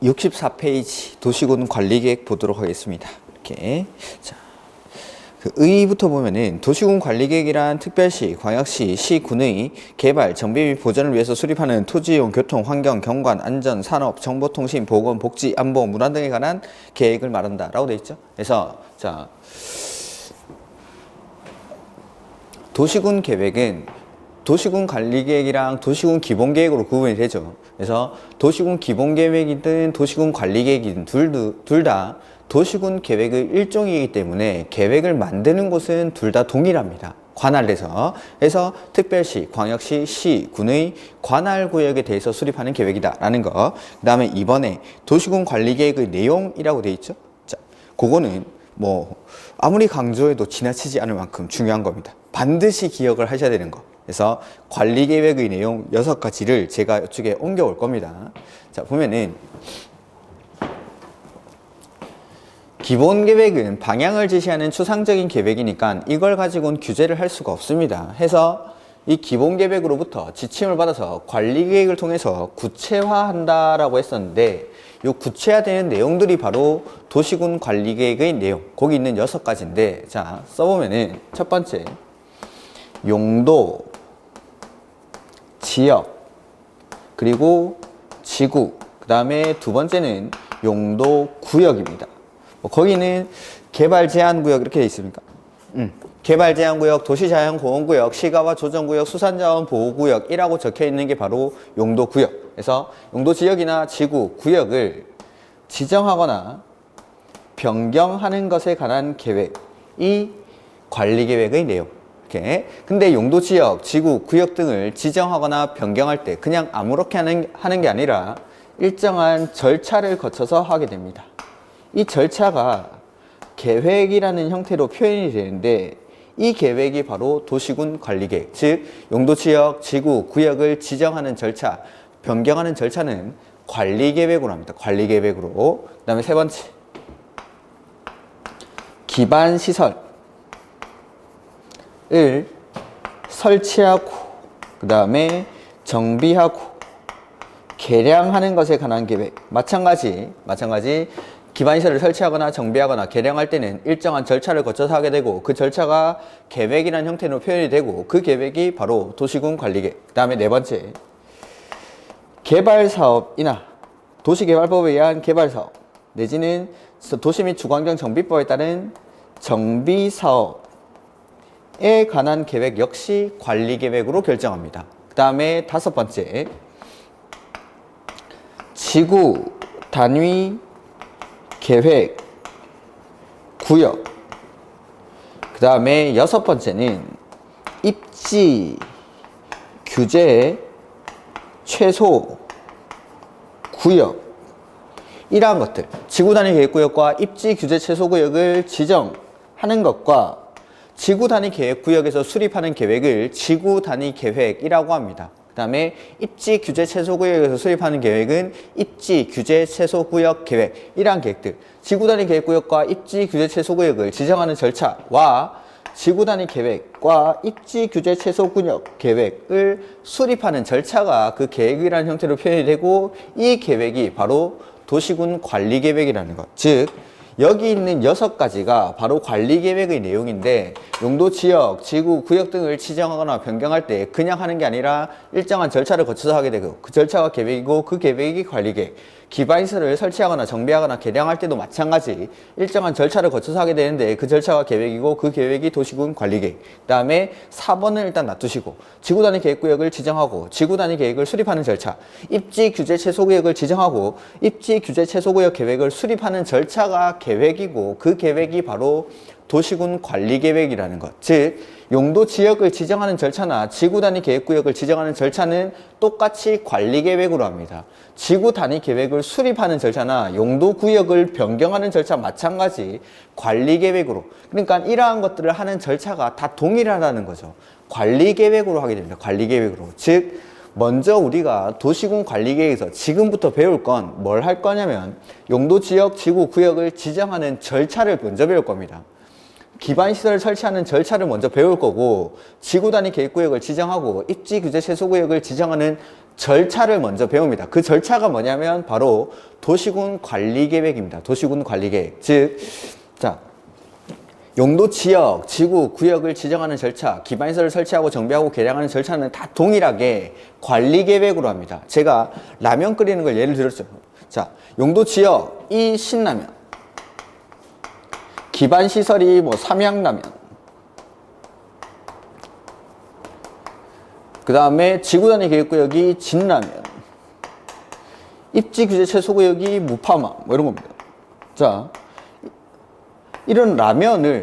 64페이지 도시군 관리계획 보도록 하겠습니다. 이렇게. 자, 그 의부터 보면은 도시군 관리계획이란 특별시, 광역시, 시군의 개발, 정비 및 보전을 위해서 수립하는 토지이용, 교통, 환경, 경관, 안전, 산업, 정보통신, 보건, 복지, 안보, 문화 등에 관한 계획을 말한다라고 되어 있죠. 그래서 자, 도시군 계획은 도시군 관리계획이랑 도시군 기본계획으로 구분이 되죠. 그래서 도시군 기본계획이든 도시군 관리계획이든 둘 다 도시군 계획의 일종이기 때문에 계획을 만드는 곳은 둘 다 동일합니다. 관할에서. 그래서 특별시, 광역시, 시, 군의 관할구역에 대해서 수립하는 계획이다라는 거. 그 다음에 이번에 도시군 관리계획의 내용이라고 되어 있죠. 자, 그거는 뭐 아무리 강조해도 지나치지 않을 만큼 중요한 겁니다. 반드시 기억을 하셔야 되는 거. 그래서 관리계획의 내용 6가지를 제가 이쪽에 옮겨올 겁니다. 자, 보면은 기본계획은 방향을 제시하는 추상적인 계획이니까 이걸 가지고는 규제를 할 수가 없습니다. 해서 이 기본계획으로부터 지침을 받아서 관리계획을 통해서 구체화한다라고 했었는데 이 구체화되는 내용들이 바로 도시군 관리계획의 내용. 거기 있는 6가지인데 자, 써보면은 첫 번째 용도, 지역, 그리고 지구, 그 다음에 두 번째는 용도 구역입니다. 거기는 개발 제한 구역 이렇게 돼 있습니까? 개발 제한 구역, 도시 자연 공원 구역, 시가와 조정 구역, 수산자원 보호 구역이라고 적혀 있는 게 바로 용도 구역. 그래서 용도 지역이나 지구, 구역을 지정하거나 변경하는 것에 관한 계획이 관리 계획의 내용. 이렇게. 근데 용도 지역, 지구, 구역 등을 지정하거나 변경할 때 그냥 아무렇게 하는 게 아니라 일정한 절차를 거쳐서 하게 됩니다. 이 절차가 계획이라는 형태로 표현이 되는데 이 계획이 바로 도시군 관리계획, 즉 용도 지역, 지구, 구역을 지정하는 절차, 변경하는 절차는 관리계획으로 합니다. 관리계획으로. 그 다음에 세 번째 기반시설을 설치하고 그 다음에 정비하고 개량하는 것에 관한 계획. 마찬가지 기반시설을 설치하거나 정비하거나 개량할 때는 일정한 절차를 거쳐서 하게 되고 그 절차가 계획이라는 형태로 표현이 되고 그 계획이 바로 도시군 관리계획. 그 다음에 네 번째 개발사업이나 도시개발법에 의한 개발사업 내지는 도시 및 주거환경 정비법에 따른 정비사업에 관한 계획 역시 관리계획으로 결정합니다. 그 다음에 다섯 번째 지구 단위 계획 구역. 그 다음에 여섯 번째는 입지 규제 최소 구역. 이러한 것들 지구 단위 계획 구역과 입지 규제 최소 구역을 지정하는 것과 지구 단위 계획 구역에서 수립하는 계획을 지구 단위 계획이라고 합니다. 그 다음에 입지 규제 최소 구역에서 수립하는 계획은 입지 규제 최소 구역 계획. 이러한 계획들 지구 단위 계획 구역과 입지 규제 최소 구역을 지정하는 절차와 지구 단위 계획과 입지 규제 최소 구역 계획을 수립하는 절차가 그 계획이라는 형태로 표현이 되고 이 계획이 바로 도시군 관리 계획이라는 것. 즉 여기 있는 6가지가 바로 관리계획의 내용인데 용도 지역, 지구, 구역 등을 지정하거나 변경할 때 그냥 하는 게 아니라 일정한 절차를 거쳐서 하게 되고 그 절차가 계획이고 그 계획이 관리계획. 기반시설을 설치하거나 정비하거나 개량할 때도 마찬가지 일정한 절차를 거쳐서 하게 되는데 그 절차가 계획이고 그 계획이 도시군 관리계획. 그 다음에 4번은 일단 놔두시고 지구 단위 계획구역을 지정하고 지구 단위 계획을 수립하는 절차, 입지 규제 최소구역을 지정하고 입지 규제 최소구역 계획을 수립하는 절차가 계획이고 그 계획이 바로 도시군 관리계획이라는 것. 즉 용도 지역을 지정하는 절차나 지구 단위 계획구역을 지정하는 절차는 똑같이 관리계획으로 합니다. 지구 단위 계획을 수립하는 절차나 용도 구역을 변경하는 절차 마찬가지 관리계획으로. 그러니까 이러한 것들을 하는 절차가 다 동일하다는 거죠. 관리계획으로 하게 됩니다. 관리계획으로. 즉 먼저 우리가 도시군 관리계획에서 지금부터 배울 건 뭘 할 거냐면 용도 지역, 지구, 구역을 지정하는 절차를 먼저 배울 겁니다. 기반시설을 설치하는 절차를 먼저 배울 거고, 지구단위 계획구역을 지정하고 입지 규제 최소구역을 지정하는 절차를 먼저 배웁니다. 그 절차가 뭐냐면 바로 도시군 관리계획입니다. 도시군 관리계획. 즉, 자, 용도 지역, 지구, 구역을 지정하는 절차, 기반시설을 설치하고 정비하고 개량하는 절차는 다 동일하게 관리계획으로 합니다. 제가 라면 끓이는 걸 예를 들었죠. 자, 용도 지역, 이 신라면. 기반시설이 뭐 삼양라면. 그 다음에 지구단위 계획구역이 진라면. 입지 규제 최소구역이 무파마. 뭐 이런 겁니다. 자, 이런 라면을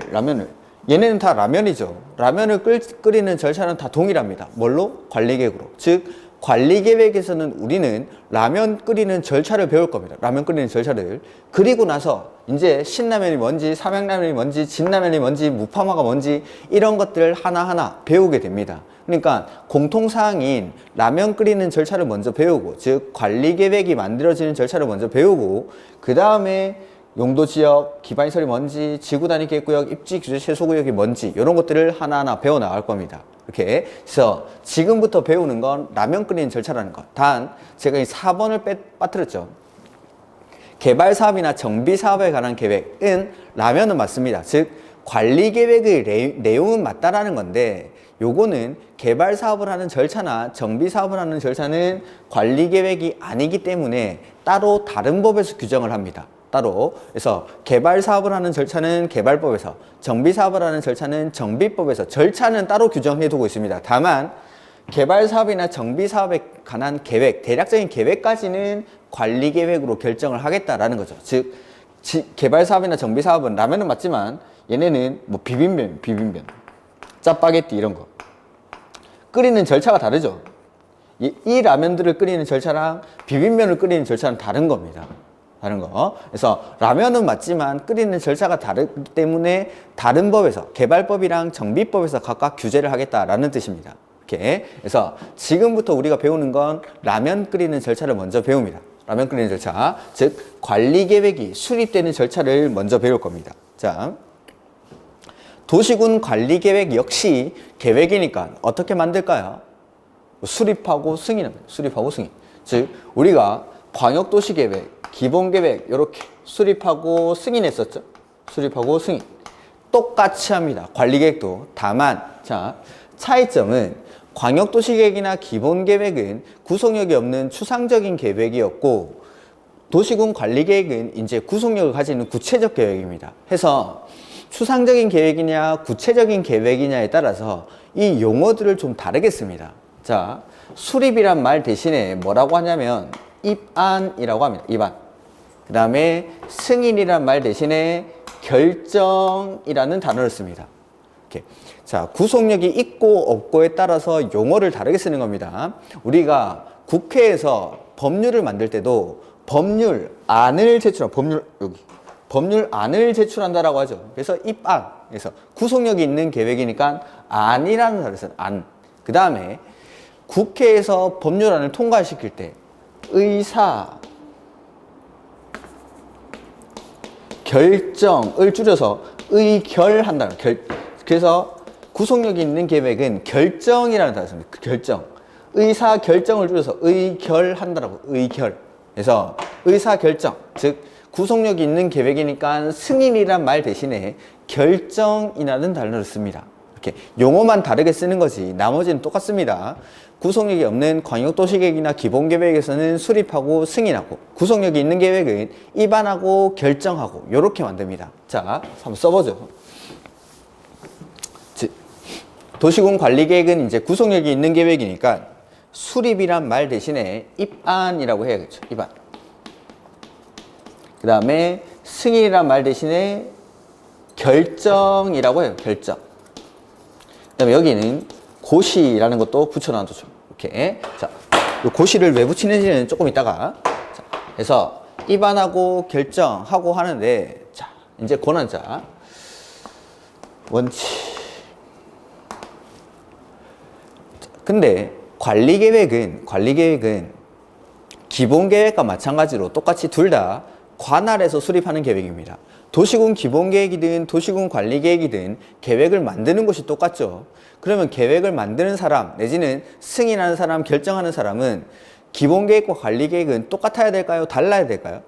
얘네는 다 라면이죠. 라면을 끓이는 절차는 다 동일합니다. 뭘로? 관리계획으로. 즉 관리계획에서는 우리는 라면 끓이는 절차를 배울 겁니다. 라면 끓이는 절차를. 그리고 나서 이제 신라면이 뭔지, 삼양라면이 뭔지, 진라면이 뭔지, 무파마가 뭔지 이런 것들을 하나하나 배우게 됩니다. 그러니까 공통사항인 라면 끓이는 절차를 먼저 배우고, 즉 관리계획이 만들어지는 절차를 먼저 배우고, 그 다음에 용도지역, 기반시설이 뭔지, 지구단위 계획구역, 입지 규제 최소구역이 뭔지 이런 것들을 하나하나 배워나갈 겁니다. 이렇게. 그래서 지금부터 배우는 건 라면 끓이는 절차라는 것. 단 제가 이 4번을 빠뜨렸죠. 개발사업이나 정비사업에 관한 계획은 라면은 맞습니다. 즉 관리계획의 내용은 맞다라는 건데, 요거는 개발사업을 하는 절차나 정비사업을 하는 절차는 관리계획이 아니기 때문에 따로 다른 법에서 규정을 합니다. 따로. 그래서 개발 사업을 하는 절차는 개발법에서, 정비 사업을 하는 절차는 정비법에서 절차는 따로 규정해 두고 있습니다. 다만 개발 사업이나 정비 사업에 관한 계획, 대략적인 계획까지는 관리 계획으로 결정을 하겠다라는 거죠. 즉 개발 사업이나 정비 사업은 라면은 맞지만 얘네는 뭐 비빔면, 짜파게티 이런 거 끓이는 절차가 다르죠. 이 라면들을 끓이는 절차랑 비빔면을 끓이는 절차는 다른 겁니다. 다른 거. 그래서 라면은 맞지만 끓이는 절차가 다르기 때문에 다른 법에서, 개발법이랑 정비법에서 각각 규제를 하겠다라는 뜻입니다. 이렇게. 그래서 지금부터 우리가 배우는 건 라면 끓이는 절차를 먼저 배웁니다. 라면 끓이는 절차. 즉 관리계획이 수립되는 절차를 먼저 배울 겁니다. 자, 도시군 관리계획 역시 계획이니까 어떻게 만들까요? 수립하고 승인합니다. 수립하고 승인. 즉 우리가 광역도시계획, 기본계획 이렇게 수립하고 승인했었죠. 수립하고 승인 똑같이 합니다. 관리계획도. 다만 자, 차이점은 광역도시계획이나 기본계획은 구속력이 없는 추상적인 계획이었고, 도시군 관리계획은 이제 구속력을 가지는 구체적 계획입니다. 해서 추상적인 계획이냐 구체적인 계획이냐에 따라서 이 용어들을 좀 다르게 씁니다. 자, 수립이란 말 대신에 뭐라고 하냐면 입안이라고 합니다. 입안. 그 다음에 승인이란 말 대신에 결정이라는 단어를 씁니다. 이렇게. 자, 구속력이 있고 없고에 따라서 용어를 다르게 쓰는 겁니다. 우리가 국회에서 법률을 만들 때도 법률안을 제출한다라고 하죠. 그래서 입안. 그래서 구속력이 있는 계획이니까 안이라는 단어를 써요. 안. 그 다음에 국회에서 법률안을 통과시킬 때 의사, 결정을 줄여서 의결한다. 그래서 구속력이 있는 계획은 결정이라는 단어를 씁니다. 결정. 의사 결정을 줄여서 의결한다라고. 의결. 그래서 의사 결정. 즉 구속력이 있는 계획이니까 승인이란 말 대신에 결정이라는 단어를 씁니다. 이렇게 용어만 다르게 쓰는 거지 나머지는 똑같습니다. 구속력이 없는 광역도시계획이나 기본계획에서는 수립하고 승인하고, 구속력이 있는 계획은 입안하고 결정하고 이렇게 만듭니다. 자, 한번 써보죠. 도시군 관리계획은 이제 구속력이 있는 계획이니까 수립이란 말 대신에 입안이라고 해야겠죠. 입안. 그 다음에 승인이란 말 대신에 결정이라고 해요. 결정. 그 다음에 여기는 고시라는 것도 붙여놔두죠. 이렇게. 자, 이 고시를 왜 붙이는지는 조금 이따가. 자, 그래서 입안하고 결정하고 하는데, 자, 이제 권한자. 원칙. 근데 관리계획은 기본계획과 마찬가지로 똑같이 둘 다 관할에서 수립하는 계획입니다. 도시군 기본계획이든 도시군 관리계획이든 계획을 만드는 곳이 똑같죠. 그러면 계획을 만드는 사람 내지는 승인하는 사람, 결정하는 사람은 기본계획과 관리계획은 똑같아야 될까요? 달라야 될까요?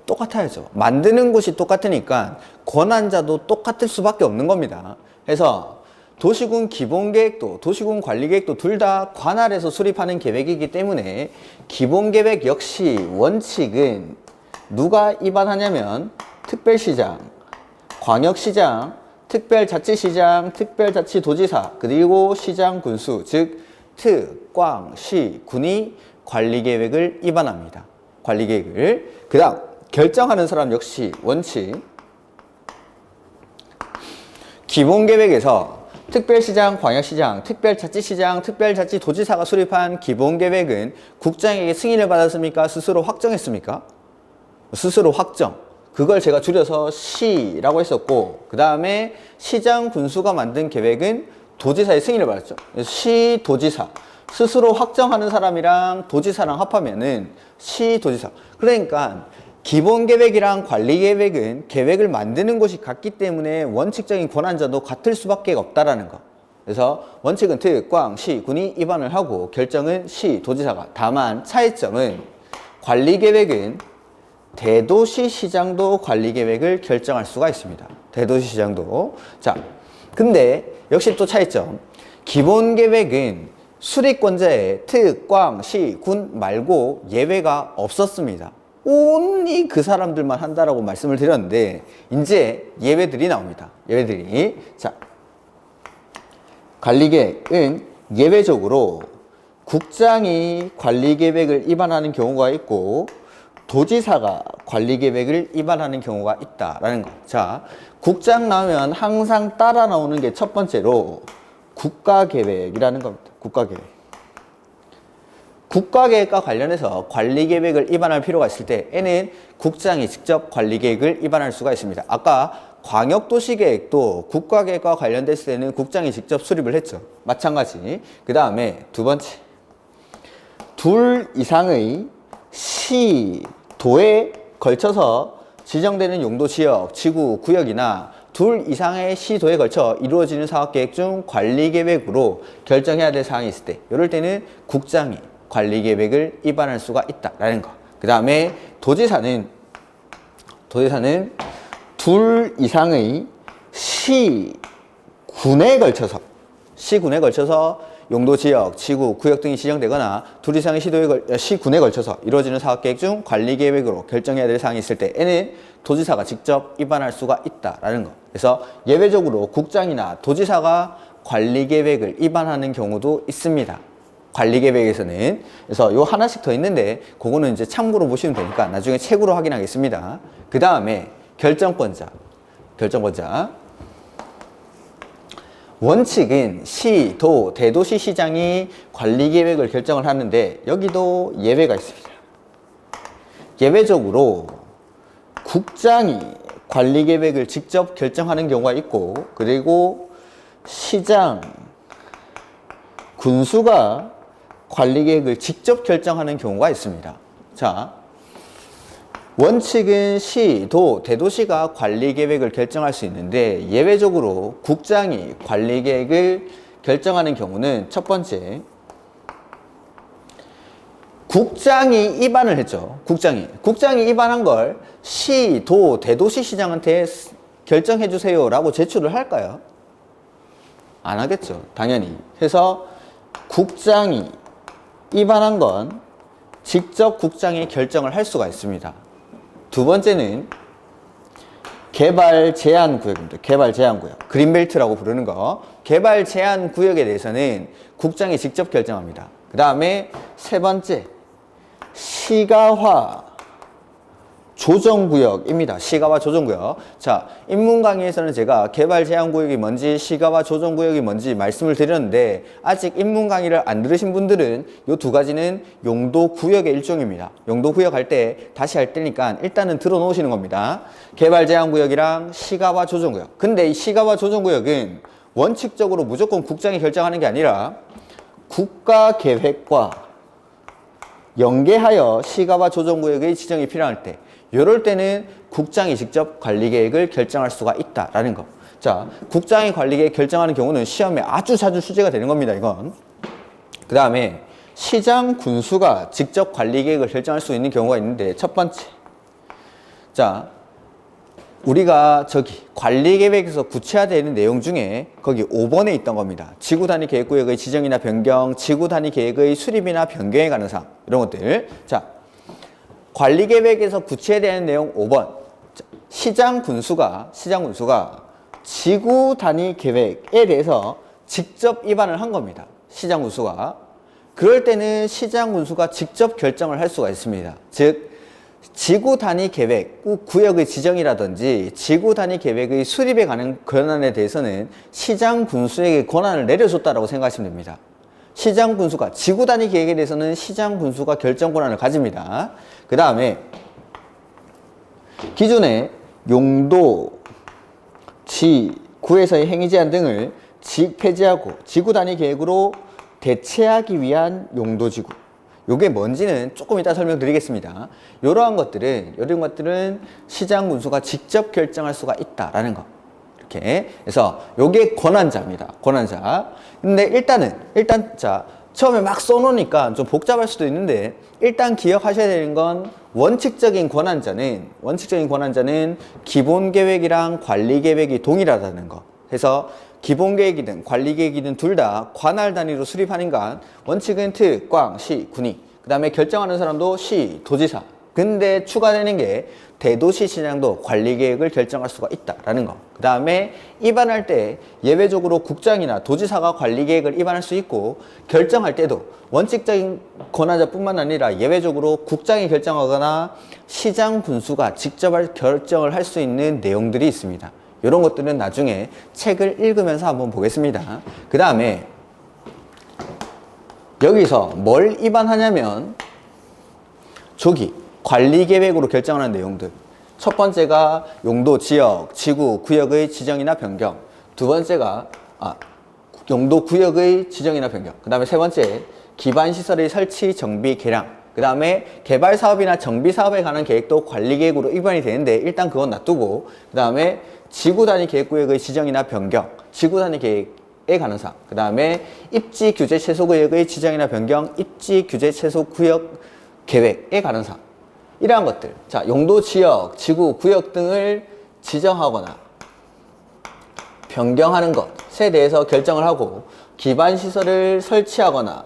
똑같아야죠. 만드는 곳이 똑같으니까 권한자도 똑같을 수밖에 없는 겁니다. 그래서 도시군 기본계획도 도시군 관리계획도 둘 다 관할에서 수립하는 계획이기 때문에 기본계획 역시 원칙은 누가 위반하냐면 특별시장, 광역시장, 특별자치시장, 특별자치도지사, 그리고 시장, 군수, 즉 특, 광, 시, 군이 관리계획을 위반합니다. 관리계획을. 그 다음 결정하는 사람 역시 원칙 기본계획에서 특별시장, 광역시장, 특별자치시장, 특별자치도지사가 수립한 기본계획은 국장에게 승인을 받았습니까? 스스로 확정했습니까? 스스로 확정. 그걸 제가 줄여서 시라고 했었고 그 다음에 시장, 군수가 만든 계획은 도지사의 승인을 받았죠. 시, 도지사. 스스로 확정하는 사람이랑 도지사랑 합하면은 시, 도지사. 그러니까 기본계획이랑 관리계획은 계획을 만드는 곳이 같기 때문에 원칙적인 권한자도 같을 수밖에 없다라는 거. 그래서 원칙은 특, 광, 시, 군이 위반을 하고 결정은 시, 도지사가. 다만 차이점은 관리계획은 대도시시장도 관리계획을 결정할 수가 있습니다. 대도시시장도. 자, 근데 역시 또 차이점. 기본계획은 수립권자의 특, 광, 시, 군 말고 예외가 없었습니다. 온리 그 사람들만 한다라고 말씀을 드렸는데 이제 예외들이 나옵니다. 예외들이. 자, 관리계획은 예외적으로 국장이 관리계획을 위반하는 경우가 있고 도지사가 관리계획을 위반하는 경우가 있다라는 거. 자, 국장 나오면 항상 따라 나오는 게 첫 번째로 국가계획이라는 겁니다. 국가계획. 국가계획과 관련해서 관리계획을 위반할 필요가 있을 때에는 국장이 직접 관리계획을 위반할 수가 있습니다. 아까 광역도시계획도 국가계획과 관련됐을 때는 국장이 직접 수립을 했죠. 마찬가지. 그 다음에 두 번째, 둘 이상의 시, 도에 걸쳐서 지정되는 용도 지역, 지구, 구역이나 둘 이상의 시, 도에 걸쳐 이루어지는 사업계획 중 관리계획으로 결정해야 될 사항이 있을 때 이럴 때는 국장이 관리계획을 위반할 수가 있다라는 거. 그 다음에 도지사는 둘 이상의 시군에 걸쳐서 용도지역, 지구, 구역 등이 지정되거나 둘 이상의 시군에 걸쳐서 이루어지는 사업계획 중 관리계획으로 결정해야 될 사항이 있을 때에는 도지사가 직접 위반할 수가 있다라는 거. 그래서 예외적으로 국장이나 도지사가 관리계획을 위반하는 경우도 있습니다. 관리계획에서는. 그래서 요 하나씩 더 있는데 그거는 이제 참고로 보시면 되니까 나중에 책으로 확인하겠습니다. 그 다음에 결정권자. 원칙은 시, 도, 대도시시장이 관리계획을 결정을 하는데 여기도 예외가 있습니다. 예외적으로 국장이 관리계획을 직접 결정하는 경우가 있고 그리고 시장, 군수가 관리계획을 직접 결정하는 경우가 있습니다. 자, 원칙은 시, 도, 대도시가 관리계획을 결정할 수 있는데 예외적으로 국장이 관리계획을 결정하는 경우는 첫 번째, 국장이 위반을 했죠. 국장이 위반한 걸 시, 도, 대도시시장한테 결정해 주세요 라고 제출을 할까요? 안 하겠죠. 당연히. 그래서 국장이 위반한 건 직접 국장이 결정을 할 수가 있습니다. 두 번째는 개발 제한 구역입니다. 개발 제한 구역. 그린벨트라고 부르는 거. 개발 제한 구역에 대해서는 국장이 직접 결정합니다. 그 다음에 세 번째, 시가화 조정구역입니다. 시가화 조정구역. 자, 인문 강의에서는 제가 개발 제한 구역이 뭔지 시가화 조정구역이 뭔지 말씀을 드렸는데 아직 인문 강의를 안 들으신 분들은 이 두 가지는 용도구역의 일종입니다. 용도구역 할 때 다시 할 때니까 일단은 들어 놓으시는 겁니다. 개발 제한 구역이랑 시가화 조정구역. 근데 이 시가화 조정구역은 원칙적으로 무조건 국장이 결정하는 게 아니라 국가계획과 연계하여 시가와 조정구역의 지정이 필요할 때, 이럴 때는 국장이 직접 관리계획을 결정할 수가 있다라는 거. 자, 국장이 관리계획 결정하는 경우는 시험에 아주 자주 출제가 되는 겁니다, 이건. 그 다음에 시장 군수가 직접 관리계획을 결정할 수 있는 경우가 있는데, 첫 번째. 자, 우리가 저기 관리계획에서 구체화되는 내용 중에 거기 5번에 있던 겁니다. 지구단위 계획구역의 지정이나 변경, 지구단위 계획의 수립이나 변경에 관한 사항, 이런 것들. 자, 관리계획에서 구체화되는 내용 5번. 시장 군수가 지구단위 계획에 대해서 직접 위반을 한 겁니다. 시장 군수가. 그럴 때는 시장 군수가 직접 결정을 할 수가 있습니다. 즉, 지구 단위 계획, 구역의 지정이라든지 지구 단위 계획의 수립에 관한 권한에 대해서는 시장 군수에게 권한을 내려줬다라고 생각하시면 됩니다. 시장 군수가 지구 단위 계획에 대해서는 시장 군수가 결정 권한을 가집니다. 그 다음에 기존에 용도, 구에서의 행위 제한 등을 폐지하고 지구 단위 계획으로 대체하기 위한 용도지구. 요게 뭔지는 조금 이따 설명드리겠습니다. 이런 것들은 시장 군수가 직접 결정할 수가 있다라는 거. 이렇게. 그래서 요게 권한자입니다. 권한자. 근데 자, 처음에 막 써놓으니까 좀 복잡할 수도 있는데, 일단 기억하셔야 되는 건 원칙적인 권한자는 기본 계획이랑 관리 계획이 동일하다는 거. 그래서 기본 계획이든 관리 계획이든 둘 다 관할 단위로 수립하는 원칙은 특, 광, 시, 군이. 그 다음에 결정하는 사람도 시, 도지사. 근데 추가되는 게 대도시 시장도 관리 계획을 결정할 수가 있다라는 거. 그 다음에 입안할 때 예외적으로 국장이나 도지사가 관리 계획을 입안할 수 있고, 결정할 때도 원칙적인 권한자뿐만 아니라 예외적으로 국장이 결정하거나 시장 군수가 직접 결정을 할 수 있는 내용들이 있습니다. 이런 것들은 나중에 책을 읽으면서 한번 보겠습니다. 그 다음에 여기서 뭘 위반하냐면 저기 관리계획으로 결정하는 내용들. 첫 번째가 용도, 지역, 지구, 구역의 지정이나 변경. 두 번째가 용도, 구역의 지정이나 변경. 그 다음에 세 번째 기반시설의 설치, 정비, 개량. 그 다음에 개발사업이나 정비사업에 관한 계획도 관리계획으로 위반이 되는데, 일단 그건 놔두고, 그 다음에 지구단위 계획구역의 지정이나 변경, 지구단위 계획에 관한 사항, 그 다음에 입지 규제 최소구역의 지정이나 변경, 입지 규제 최소구역 계획에 관한 사항, 이러한 것들. 자, 용도, 지역, 지구, 구역 등을 지정하거나 변경하는 것에 대해서 결정을 하고, 기반시설을 설치하거나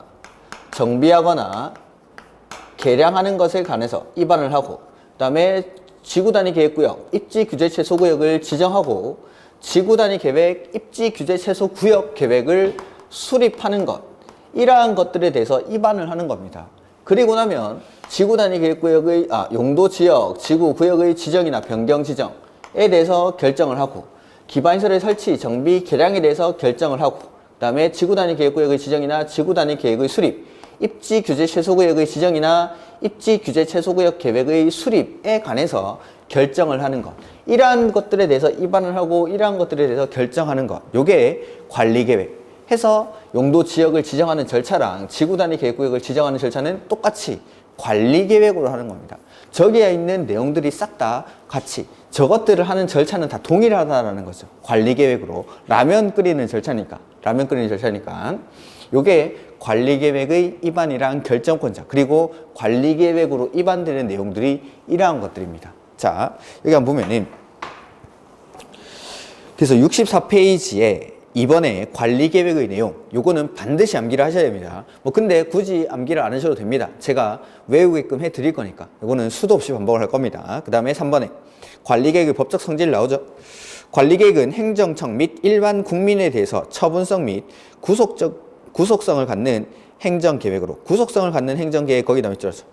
정비하거나 개량하는 것에 관해서 위반을 하고, 그 다음에 지구단위 계획구역, 입지 규제 최소구역을 지정하고 지구단위 계획, 입지 규제 최소구역 계획을 수립하는 것, 이러한 것들에 대해서 위반을 하는 겁니다. 그리고 나면 지구단위 계획구역의 용도, 지역, 지구, 구역의 지정이나 변경 지정에 대해서 결정을 하고, 기반시설의 설치, 정비, 개량에 대해서 결정을 하고, 그 다음에 지구단위 계획구역의 지정이나 지구단위 계획의 수립, 입지 규제 최소구역의 지정이나 입지 규제 최소구역 계획의 수립에 관해서 결정을 하는 것. 이러한 것들에 대해서 위반을 하고, 이러한 것들에 대해서 결정하는 것. 요게 관리계획. 해서 용도, 지역을 지정하는 절차랑 지구단위 계획구역을 지정하는 절차는 똑같이 관리계획으로 하는 겁니다. 저기에 있는 내용들이 싹 다 같이, 저것들을 하는 절차는 다 동일하다라는 거죠. 관리계획으로. 라면 끓이는 절차니까. 요게 관리계획의 위반이랑 결정권자, 그리고 관리계획으로 위반되는 내용들이 이러한 것들입니다. 자, 여기 한번 보면은, 그래서 64페이지에 이번에 관리계획의 내용, 요거는 반드시 암기를 하셔야 됩니다. 근데 굳이 암기를 안 하셔도 됩니다. 제가 외우게끔 해 드릴 거니까. 요거는 수도 없이 반복을 할 겁니다. 그 다음에 3번에 관리계획의 법적 성질 나오죠. 관리계획은 행정청 및 일반 국민에 대해서 처분성 및 구속성을 갖는 행정계획으로, 구속성을 갖는 행정계획, 거기다 밑줄서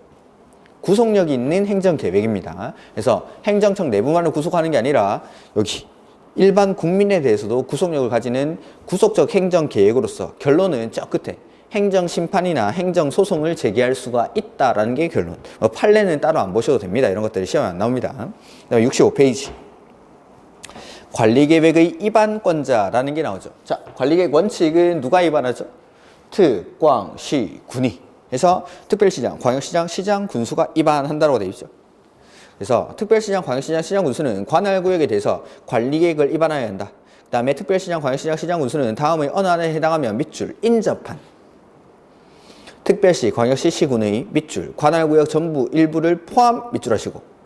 구속력이 있는 행정계획입니다. 그래서 행정청 내부만을 구속하는 게 아니라 여기 일반 국민에 대해서도 구속력을 가지는 구속적 행정계획으로서, 결론은 저 끝에 행정심판이나 행정소송을 제기할 수가 있다라는 게 결론. 판례는 따로 안 보셔도 됩니다. 이런 것들이 시험에 안 나옵니다. 그다음에 65페이지. 관리계획의 위반권자라는 게 나오죠. 자, 관리계획 원칙은 누가 위반하죠? 특, 광, 시, 군이. 해서 특별시장, 광역시장, 시장, 군수가 위반한다고 되어 있죠. 그래서 특별시장, 광역시장, 시장, 군수는 관할구역에 대해서 관리계획을 위반하여야 한다. 그 다음에 특별시장, 광역시장, 시장, 군수는 다음의 어느 안에 해당하면 밑줄, 인접한 특별시, 광역시, 시군의 밑줄, 관할구역 전부 일부를 포함 밑줄하시고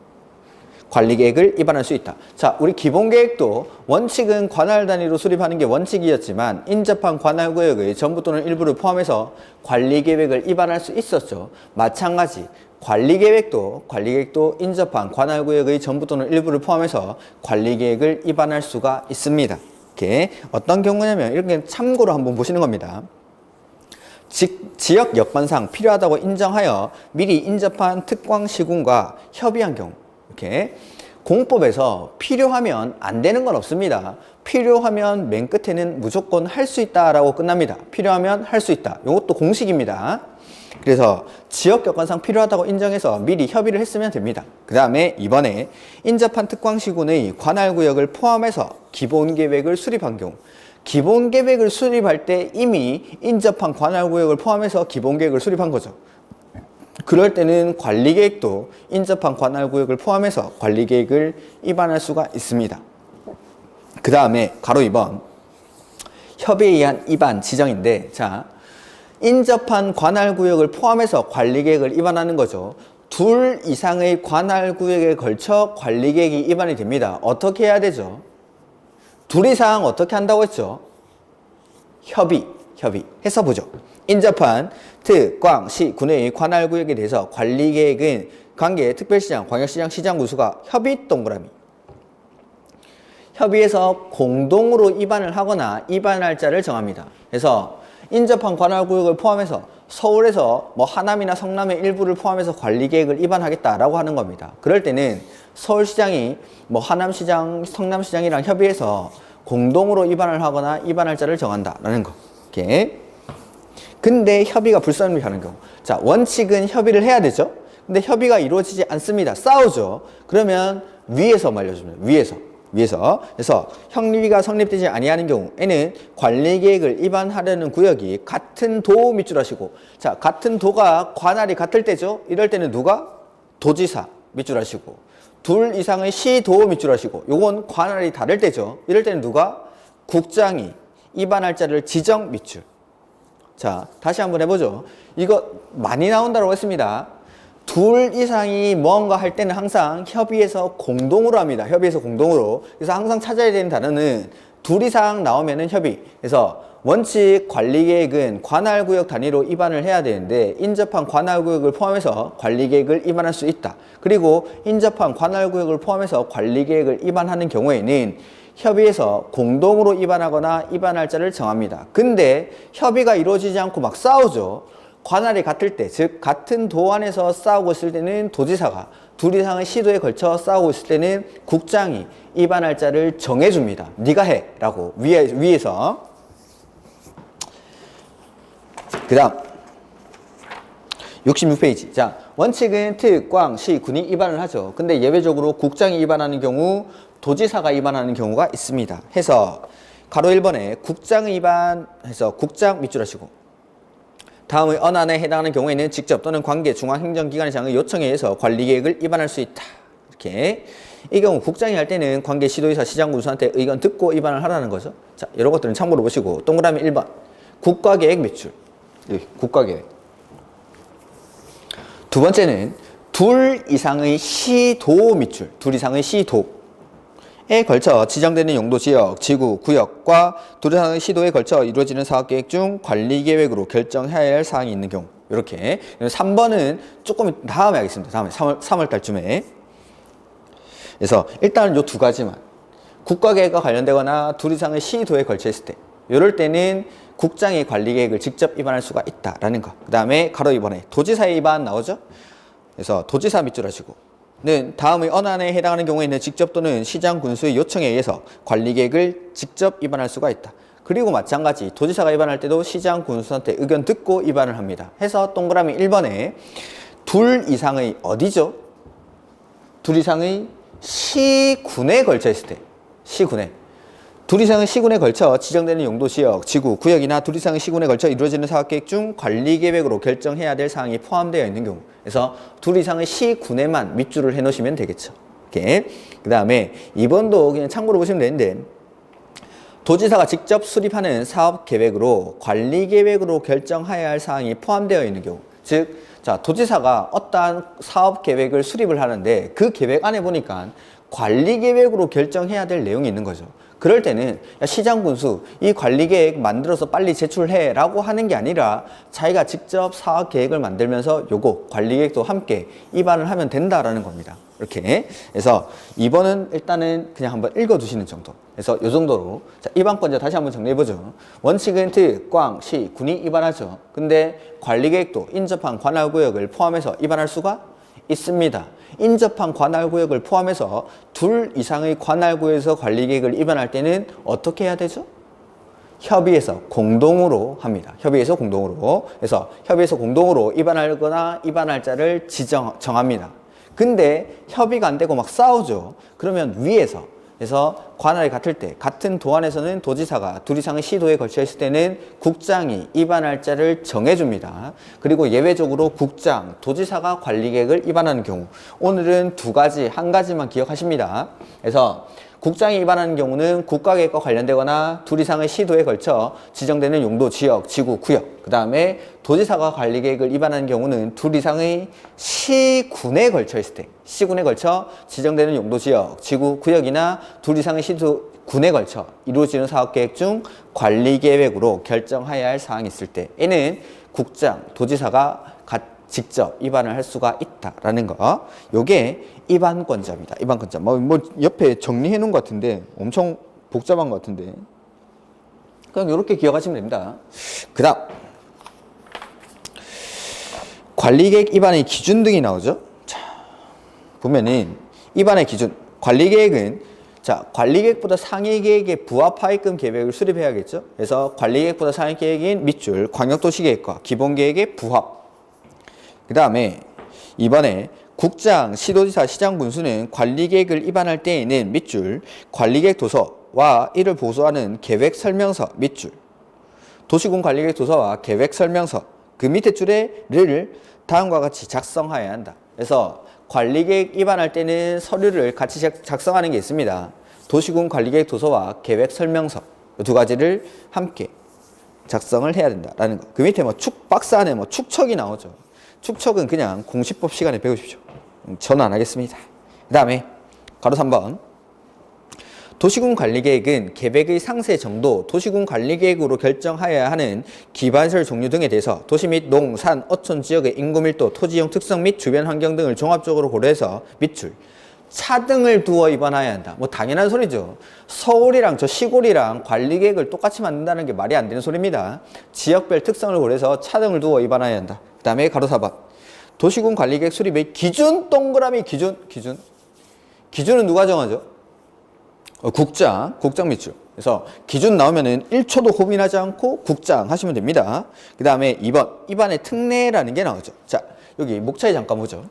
관리계획을 위반할 수 있다. 자, 우리 기본계획도 원칙은 관할 단위로 수립하는 게 원칙이었지만 인접한 관할구역의 전부 또는 일부를 포함해서 관리계획을 위반할 수 있었죠. 마찬가지 관리계획도 인접한 관할구역의 전부 또는 일부를 포함해서 관리계획을 위반할 수가 있습니다. 이렇게 어떤 경우냐면 이렇게 참고로 한번 보시는 겁니다. 지역 여건상 필요하다고 인정하여 미리 인접한 특광시군과 협의한 경우, 이렇게 공법에서 필요하면 안 되는 건 없습니다. 필요하면 맨 끝에는 무조건 할 수 있다라고 끝납니다. 필요하면 할 수 있다. 이것도 공식입니다. 그래서 지역 여건상 필요하다고 인정해서 미리 협의를 했으면 됩니다. 그 다음에 이번에 인접한 특광시군의 관할구역을 포함해서 기본계획을 수립한 경우, 기본계획을 수립할 때 이미 인접한 관할구역을 포함해서 기본계획을 수립한 거죠. 그럴 때는 관리계획도 인접한 관할구역을 포함해서 관리계획을 위반할 수가 있습니다. 그 다음에 가로 2번 협의에 의한 위반 지정인데, 자, 인접한 관할구역을 포함해서 관리계획을 위반하는 거죠. 둘 이상의 관할구역에 걸쳐 관리계획이 위반이 됩니다. 어떻게 해야 되죠? 둘 이상 어떻게 한다고 했죠? 협의해서 보죠. 인접한 특, 광, 시, 군의 관할구역에 대해서 관리계획은 관계 특별시장, 광역시장, 시장, 군수가 협의 동그라미. 협의해서 공동으로 위반을 하거나 위반할 자를 정합니다. 그래서 인접한 관할구역을 포함해서 서울에서 뭐 하남이나 성남의 일부를 포함해서 관리계획을 위반하겠다라고 하는 겁니다. 그럴 때는 서울시장이 뭐 하남시장, 성남시장이랑 협의해서 공동으로 위반을 하거나 위반할 자를 정한다라는 거. 이렇게. 근데 협의가 불성립하는 경우, 자, 원칙은 협의를 해야 되죠. 근데 협의가 이루어지지 않습니다. 싸우죠. 그러면 위에서 말려줍니다. 위에서. 그래서 협의가 성립되지 아니하는 경우에는 관리계획을 위반하려는 구역이 같은 도 밑줄하시고, 자, 같은 도가 관할이 같을 때죠. 이럴 때는 누가? 도지사 밑줄하시고, 둘 이상의 시도 밑줄하시고, 요건 관할이 다를 때죠. 이럴 때는 누가? 국장이 위반할 자를 지정 밑줄. 자, 다시 한번 해보죠. 이거 많이 나온다고 했습니다. 둘 이상이 뭔가 할 때는 항상 협의해서 공동으로 합니다. 협의해서 공동으로. 그래서 항상 찾아야 되는 단어는 둘 이상 나오면은 협의. 그래서 원칙 관리계획은 관할구역 단위로 위반을 해야 되는데 인접한 관할구역을 포함해서 관리계획을 위반할 수 있다. 그리고 인접한 관할구역을 포함해서 관리계획을 위반하는 경우에는 협의해서 공동으로 위반하거나 위반할 자를 정합니다. 근데 협의가 이루어지지 않고 막 싸우죠. 관할이 같을 때, 즉 같은 도 안에서 싸우고 있을 때는 도지사가, 둘 이상의 시도에 걸쳐 싸우고 있을 때는 국장이 위반할 자를 정해줍니다. 네가 해 라고 위에서. 그 다음 66페이지. 자, 원칙은 특, 광, 시, 군이 위반을 하죠. 근데 예외적으로 국장이 위반하는 경우, 도지사가 위반하는 경우가 있습니다. 해서 가로 1번에 국장 위반해서 국장 밑줄하시고, 다음의 어느 안에 해당하는 경우에는 직접 또는 관계 중앙행정기관장의 요청에 의해서 관리계획을 위반할 수 있다. 이렇게. 이 경우 국장이 할 때는 관계 시도지사, 시장, 군수한테 의견 듣고 위반을 하라는 거죠. 자, 이런 것들은 참고로 보시고, 동그라미 1번 국가계획 밑줄. 여기 국가계획. 두 번째는 둘 이상의 시도 밑줄. 둘 이상의 시도에 걸쳐 지정되는 용도, 지역, 지구, 구역과 둘 이상의 시도에 걸쳐 이루어지는 사업계획 중 관리계획으로 결정해야 할 사항이 있는 경우. 이렇게. 3번은 조금 다음에 하겠습니다. 다음에 3월 달쯤에. 그래서 일단은 요 두 가지만. 국가계획과 관련되거나 둘 이상의 시도에 걸쳐 있을 때. 이럴 때는 국장이 관리계획을 직접 위반할 수가 있다라는 거. 그 다음에 가로 2번에 도지사의 위반 나오죠? 그래서 도지사 밑줄 하시고, 는 다음의 어느 안에 해당하는 경우에는 직접 또는 시장, 군수의 요청에 의해서 관리계획을 직접 위반할 수가 있다. 그리고 마찬가지 도지사가 위반할 때도 시장, 군수한테 의견 듣고 위반을 합니다. 해서 동그라미 1번에 둘 이상의 어디죠? 둘 이상의 시군에 걸쳐 있을 때. 시군에. 둘 이상의 시군에 걸쳐 지정되는 용도, 지역, 지구, 구역이나 둘 이상의 시군에 걸쳐 이루어지는 사업계획 중 관리계획으로 결정해야 될 사항이 포함되어 있는 경우. 그래서 둘 이상의 시군에만 밑줄을 해놓으시면 되겠죠. 이렇게. 그 다음에 2번도 그냥 참고로 보시면 되는데, 도지사가 직접 수립하는 사업계획으로 관리계획으로 결정해야 할 사항이 포함되어 있는 경우. 즉, 자, 도지사가 어떠한 사업계획을 수립을 하는데 그 계획 안에 보니까 관리계획으로 결정해야 될 내용이 있는 거죠. 그럴 때는 야, 시장군수 이 관리계획 만들어서 빨리 제출해 라고 하는 게 아니라 자기가 직접 사업계획을 만들면서 요거 관리계획도 함께 입안을 하면 된다라는 겁니다. 이렇게. 그래서 2번은 일단은 그냥 한번 읽어두시는 정도. 그래서 요 정도로. 자, 입안권자 다시 한번 정리해보죠. 원칙은 특, 꽝, 시, 군이 입안하죠. 근데 관리계획도 인접한 관할구역을 포함해서 입안할 수가 있습니다. 인접한 관할구역을 포함해서 둘 이상의 관할구에서 관리계획을 입안할 때는 어떻게 해야 되죠? 협의해서 공동으로 합니다. 협의해서 공동으로. 그래서 협의해서 공동으로 입안하거나 입안할자를 정합니다. 근데 협의가 안 되고 막 싸우죠. 그러면 위에서, 그래서 관할이 같을 때 같은 도안에서는 도지사가 둘 이상의 시도에 걸쳐 있을 때는 국장이 입안할자를 정해줍니다. 그리고 예외적으로 국장, 도지사가 관리계획을 입안하는 경우, 오늘은 두 가지, 한 가지만 기억하십니다. 그래서 국장이 입안하는 경우는 국가계획과 관련되거나 둘 이상의 시도에 걸쳐 지정되는 용도, 지역, 지구, 구역. 그 다음에 도지사가 관리계획을 입안하는 경우는 둘 이상의 시군에 걸쳐 있을 때, 시군에 걸쳐 지정되는 용도, 지역, 지구, 구역이나 둘 이상의 시군에 걸쳐 이루어지는 사업계획 중 관리계획으로 결정해야 할 사항이 있을 때에는 국장, 도지사가 직접 입안을 할 수가 있다라는 거. 요게 입안권자입니다. 입안권자. 뭐 옆에 정리해 놓은 것 같은데 엄청 복잡한 것 같은데 그냥 이렇게 기억하시면 됩니다. 그 다음 관리계획 입안의 기준 등이 나오죠. 자, 보면은 입안의 기준. 관리계획은 자, 관리계획보다 상위계획에 부합하게끔 계획을 수립해야겠죠. 그래서 관리계획보다 상위계획인 밑줄, 광역도시계획과 기본계획에 부합. 그 다음에 이번에 국장, 시도지사, 시장군수는 관리계획을 입안할 때에는 밑줄, 관리계획 도서와 이를 보수하는 계획설명서 밑줄, 도시군 관리계획 도서와 계획설명서 그 밑에 줄에를 다음과 같이 작성해야 한다. 그래서 관리계획 입안할 때는 서류를 같이 작성하는 게 있습니다. 도시군 관리계획 도서와 계획설명서 두 가지를 함께 작성을 해야 된다라는 거. 그 밑에 박스 안에 축척이 나오죠. 축척은 그냥 공시법 시간에 배우십시오. 저는 안 하겠습니다. 그 다음에 가로 3번. 도시군 관리계획은 계획의 상세 정도, 도시군 관리계획으로 결정하여야 하는 기반시설 종류 등에 대해서 도시 및 농, 산, 어촌 지역의 인구 밀도, 토지용 특성 및 주변 환경 등을 종합적으로 고려해서 밑줄, 차등을 두어 입안해야 한다. 뭐 당연한 소리죠. 서울이랑 저 시골이랑 관리계획을 똑같이 만든다는 게 말이 안 되는 소리입니다. 지역별 특성을 고려해서 차등을 두어 입안해야 한다. 그 다음에 가로 4번. 도시군 관리계획 수립의 기준, 동그라미 기준. 기준은 누가 정하죠? 국장 밑줄. 그래서 기준 나오면은 1초도 고민하지 않고 국장 하시면 됩니다. 그 다음에 2번. 입안에 특례라는 게 나오죠. 자, 여기 목차에 잠깐 보죠.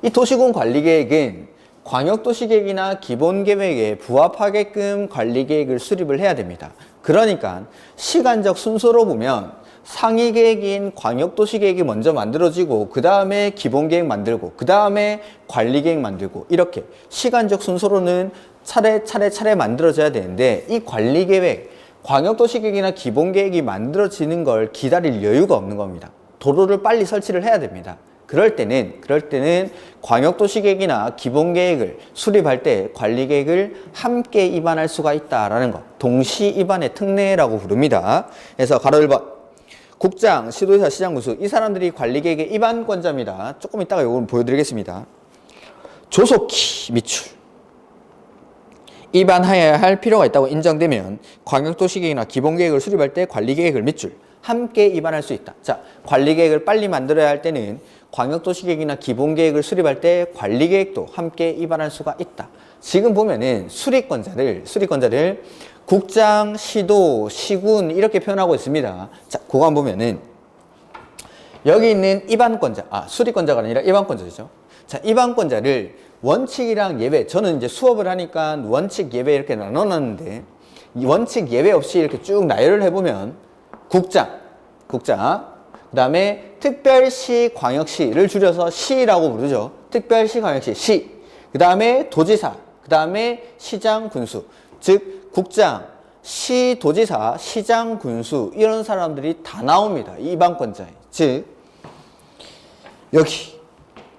이 도시군 관리계획은 광역도시계획이나 기본계획에 부합하게끔 관리계획을 수립을 해야 됩니다. 그러니까 시간적 순서로 보면 상위계획인 광역도시계획이 먼저 만들어지고 그 다음에 기본계획 만들고 그 다음에 관리계획 만들고 이렇게 시간적 순서로는 차례 만들어져야 되는데 이 관리계획, 광역도시계획이나 기본계획이 만들어지는 걸 기다릴 여유가 없는 겁니다. 도로를 빨리 설치를 해야 됩니다. 그럴 때는 광역도시계획이나 기본계획을 수립할 때 관리계획을 함께 입안할 수가 있다라는 것. 동시 입안의 특례라고 부릅니다. 그래서 가로 1번. 국장, 시도지사, 시장군수 이 사람들이 관리계획의 입안권자입니다. 조금 이따가 이걸 보여드리겠습니다. 조속히 밑줄. 입안해야 할 필요가 있다고 인정되면 광역도시계획이나 기본계획을 수립할 때 관리계획을 밑줄. 함께 입안할 수 있다. 자, 관리계획을 빨리 만들어야 할 때는 광역도시계획이나 기본계획을 수립할 때 관리계획도 함께 입안할 수가 있다. 지금 보면은 수립권자들 국장, 시도, 시군 이렇게 표현하고 있습니다. 자, 그거 한번 보면은 여기 있는 입안권자, 수리권자가 아니라 입안권자죠. 자, 입안권자를 원칙이랑 예외, 저는 이제 수업을 하니까 원칙, 예외 이렇게 나눠놨는데, 이 원칙, 예외 없이 이렇게 쭉 나열을 해보면, 국장, 그 다음에 특별시, 광역시를 줄여서 시라고 부르죠. 특별시, 광역시, 시. 그 다음에 도지사, 그 다음에 시장, 군수. 즉, 국장, 시, 도지사, 시장, 군수, 이런 사람들이 다 나옵니다. 입안권자에. 즉, 여기,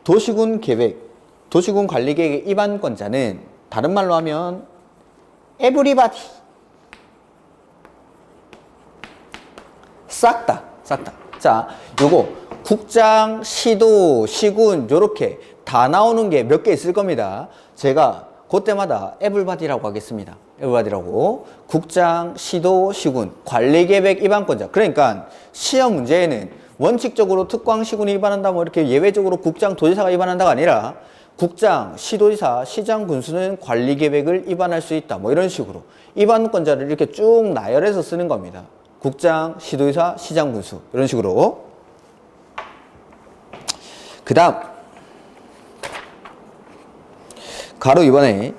도시군 계획, 도시군 관리계획의 입안권자는 다른 말로 하면, everybody. 싹 다. 자, 요거 국장, 시도, 시군 요렇게 다 나오는 게 몇 개 있을 겁니다. 제가 그때마다 everybody라고 하겠습니다. everybody라고. 국장, 시도, 시군, 관리계획 입안권자. 그러니까 시험 문제에는 원칙적으로 특광, 시군이 입안한다 뭐 이렇게 예외적으로 국장, 도지사가 입안한다가 아니라 국장, 시도지사, 시장, 군수는 관리계획을 입안할 수 있다 뭐 이런 식으로 입안권자를 이렇게 쭉 나열해서 쓰는 겁니다. 국장, 시도지사, 시장, 군수 이런 식으로. 그 다음 가로 2번에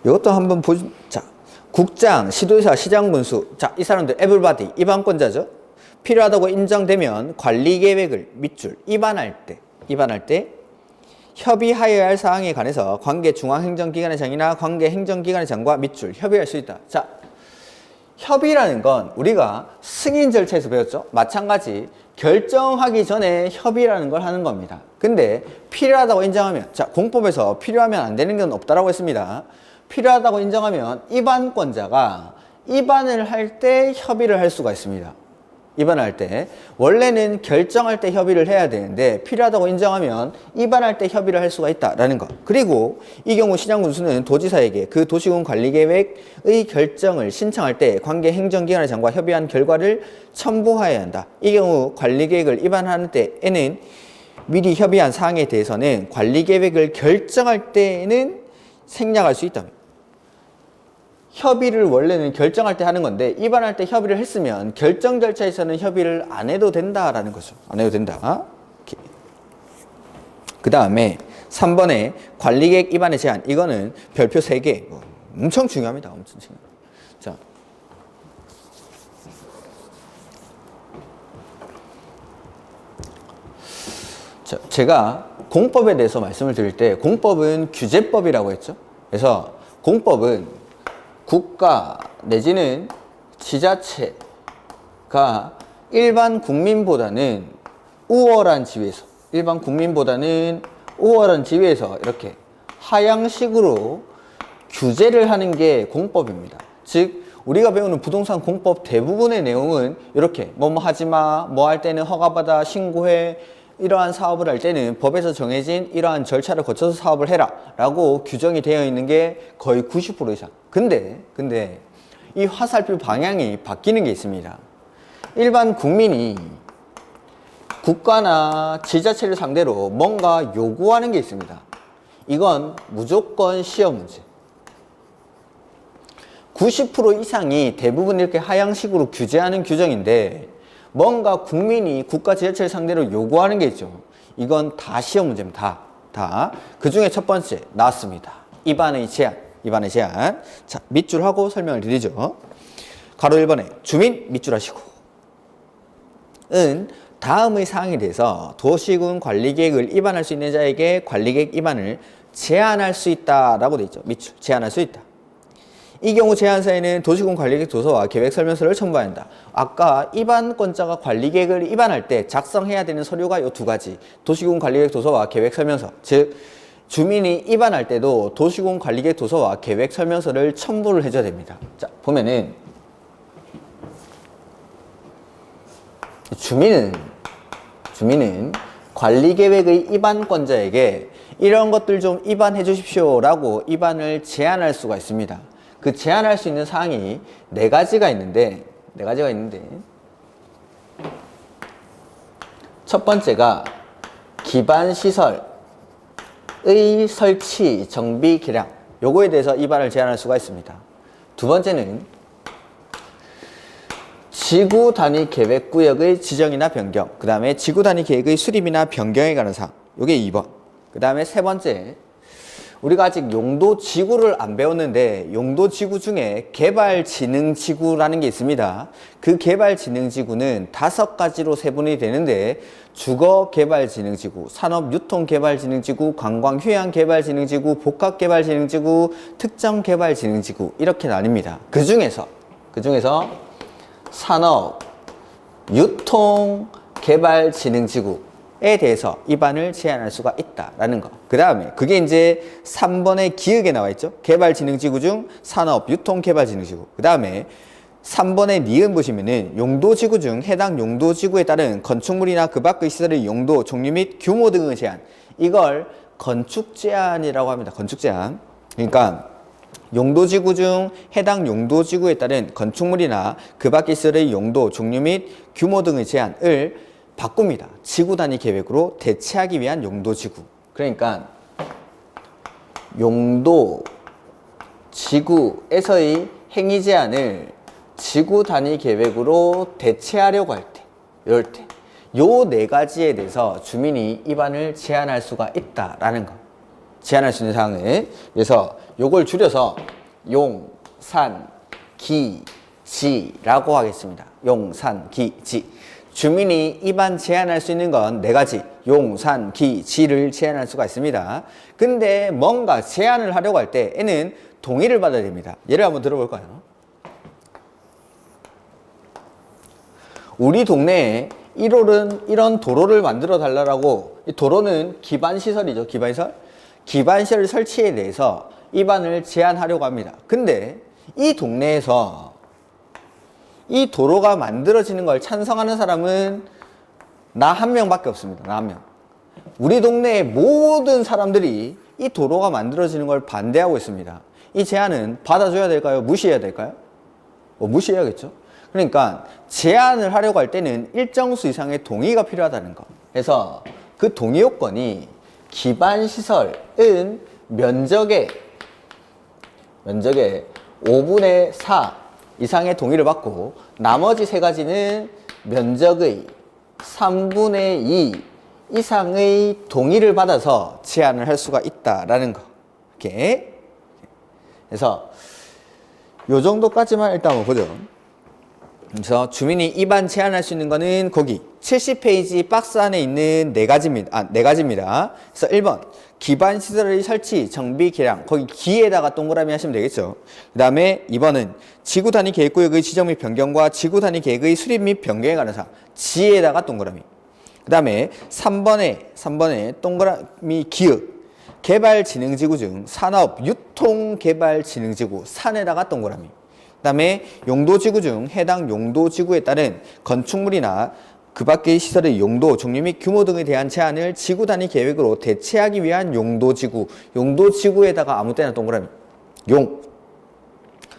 이것도 한번 보죠. 자, 국장, 시도지사, 시장, 군수. 자, 이 사람들 everybody 입안권자죠. 필요하다고 인정되면 관리계획을 밑줄 입안할 때 협의하여야 할 사항에 관해서 관계 중앙행정기관의 장이나 관계 행정기관의 장과 밑줄 협의할 수 있다. 자, 협의라는 건 우리가 승인 절차에서 배웠죠. 마찬가지 결정하기 전에 협의라는 걸 하는 겁니다. 근데 필요하다고 인정하면, 자, 공법에서 필요하면 안 되는 건 없다라고 했습니다. 필요하다고 인정하면 입안권자가 입안을 할 때 협의를 할 수가 있습니다. 입안할 때 원래는 결정할 때 협의를 해야 되는데 필요하다고 인정하면 입안할 때 협의를 할 수가 있다라는 것. 그리고 이 경우 시장군수는 도지사에게 그 도시군 관리계획의 결정을 신청할 때 관계 행정기관의 장과 협의한 결과를 첨부해야 한다. 이 경우 관리계획을 입안하는 때에는 미리 협의한 사항에 대해서는 관리계획을 결정할 때에는 생략할 수 있다. 협의를 원래는 결정할 때 하는 건데 입안할 때 협의를 했으면 결정 절차에서는 협의를 안 해도 된다라는 거죠. 안 해도 된다. 그 다음에 3번에 관리계획 입안의 제한. 이거는 별표 3개. 엄청 중요합니다. 엄청 중요합니다. 자, 제가 공법에 대해서 말씀을 드릴 때 공법은 규제법이라고 했죠. 그래서 공법은 국가 내지는 지자체가 일반 국민보다는 우월한 지위에서 이렇게 하향식으로 규제를 하는 게 공법입니다. 즉 우리가 배우는 부동산 공법 대부분의 내용은 이렇게 뭐뭐 하지마, 뭐 할 때는 허가받아, 신고해, 이러한 사업을 할 때는 법에서 정해진 이러한 절차를 거쳐서 사업을 해라 라고 규정이 되어 있는 게 거의 90% 이상. 근데 이 화살표 방향이 바뀌는 게 있습니다. 일반 국민이 국가나 지자체를 상대로 뭔가 요구하는 게 있습니다. 이건 무조건 시험 문제. 90% 이상이 대부분 이렇게 하향식으로 규제하는 규정인데 뭔가 국민이 국가 지자체를 상대로 요구하는 게 있죠. 이건 다 시험 문제입니다. 다. 그 중에 첫 번째 나왔습니다. 입안의 제한. 자, 밑줄하고 설명을 드리죠. 가로 1번에 주민 밑줄 하시고 은 다음의 사항에 대해서 도시군 관리계획을 입안할 수 있는 자에게 관리계획 입안을 제한할 수 있다라고 돼 있죠. 밑줄 제한할 수 있다. 이 경우 제한사에는 도시군 관리계획 도서와 계획 설명서를 첨부해야 한다. 아까 입안권자가 관리계획을 입안할 때 작성해야 되는 서류가 이 두 가지. 도시군 관리계획 도서와 계획 설명서. 즉 주민이 입안할 때도 도시군 관리계획 도서와 계획 설명서를 첨부를 해줘야 됩니다. 자, 보면은 주민은 관리계획의 입안권자에게 이런 것들 좀 입안해 주십시오 라고 입안을 제한할 수가 있습니다. 그 제한할 수 있는 사항이 네 가지가 있는데 첫 번째가 기반시설의 설치, 정비, 개량 요거에 대해서 입안을 제한할 수가 있습니다. 두 번째는 지구 단위 계획 구역의 지정이나 변경, 그 다음에 지구 단위 계획의 수립이나 변경에 관한 사항. 요게 2번. 그 다음에 세 번째, 우리가 아직 용도 지구를 안 배웠는데 용도 지구 중에 개발지능지구라는 게 있습니다. 그 개발지능지구는 5가지로 세분이 되는데 주거개발지능지구, 산업유통개발지능지구, 관광휴양개발지능지구, 복합개발지능지구, 특정개발지능지구 이렇게 나뉩니다. 그 중에서 산업유통개발지능지구에 대해서 입안을 제한할 수가 있다라는 거. 그 다음에 그게 이제 3번의 기역에 나와 있죠. 개발지능지구 중 산업유통개발지능지구. 그 다음에 3번의 니은 보시면은 용도지구 중 해당 용도지구에 따른 건축물이나 그 밖의 시설의 용도, 종류 및 규모 등의 제한. 이걸 건축제한이라고 합니다. 건축제한. 그러니까 용도지구 중 해당 용도지구에 따른 건축물이나 그 밖의 시설의 용도, 종류 및 규모 등의 제한을 바꿉니다. 지구 단위 계획으로 대체하기 위한 용도지구. 그러니까 용도지구에서의 행위 제한을 지구 단위 계획으로 대체하려고 할 때, 이럴 때, 요 4가지에 대해서 주민이 입안을 제한할 수가 있다라는 거. 제한할 수 있는 사항을. 그래서 요걸 줄여서 용, 산, 기, 지라고 하겠습니다. 용, 산, 기, 지. 주민이 입안 제한할 수 있는 건 4가지. 용, 산, 기, 지를 제한할 수가 있습니다. 근데 뭔가 제한을 하려고 할 때 얘는 동의를 받아야 됩니다. 예를 한번 들어볼까요? 우리 동네에 이런 도로를 만들어 달라고, 이 도로는 기반시설이죠. 기반시설. 기반시설 설치에 대해서 입안을 제한하려고 합니다. 근데 이 동네에서 이 도로가 만들어지는 걸 찬성하는 사람은 나 한 명밖에 없습니다. 나 한 명. 우리 동네의 모든 사람들이 이 도로가 만들어지는 걸 반대하고 있습니다. 이 제한은 받아줘야 될까요? 무시해야 될까요? 무시해야겠죠. 그러니까 제한을 하려고 할 때는 일정 수 이상의 동의가 필요하다는 거. 그래서 그 동의 요건이 기반시설은 면적의 5분의 4 이상의 동의를 받고 나머지 3가지는 면적의 3분의 2 이상의 동의를 받아서 제한을 할 수가 있다라는 거. 이렇게. 그래서 요 정도까지만 일단 한번 보죠. 그래서 주민이 입안 제한할 수 있는 거는 거기 70페이지 박스 안에 있는 4가지입니다. 4가지입니다. 그래서 1번 기반시설의 설치, 정비, 개량. 거기 기에다가 동그라미 하시면 되겠죠. 그 다음에 2번은 지구 단위 계획구역의 지정 및 변경과 지구 단위 계획의 수립 및 변경에 관한 사항. 지에다가 동그라미. 그 다음에 3번에 동그라미 기역. 개발지능지구 중 산업유통개발지능지구. 산에다가 동그라미. 그 다음에 용도지구 중 해당 용도지구에 따른 건축물이나 그 밖의 시설의 용도, 종류 및 규모 등에 대한 제한을 지구 단위 계획으로 대체하기 위한 용도지구. 용도지구에다가 아무 때나 동그라미. 용.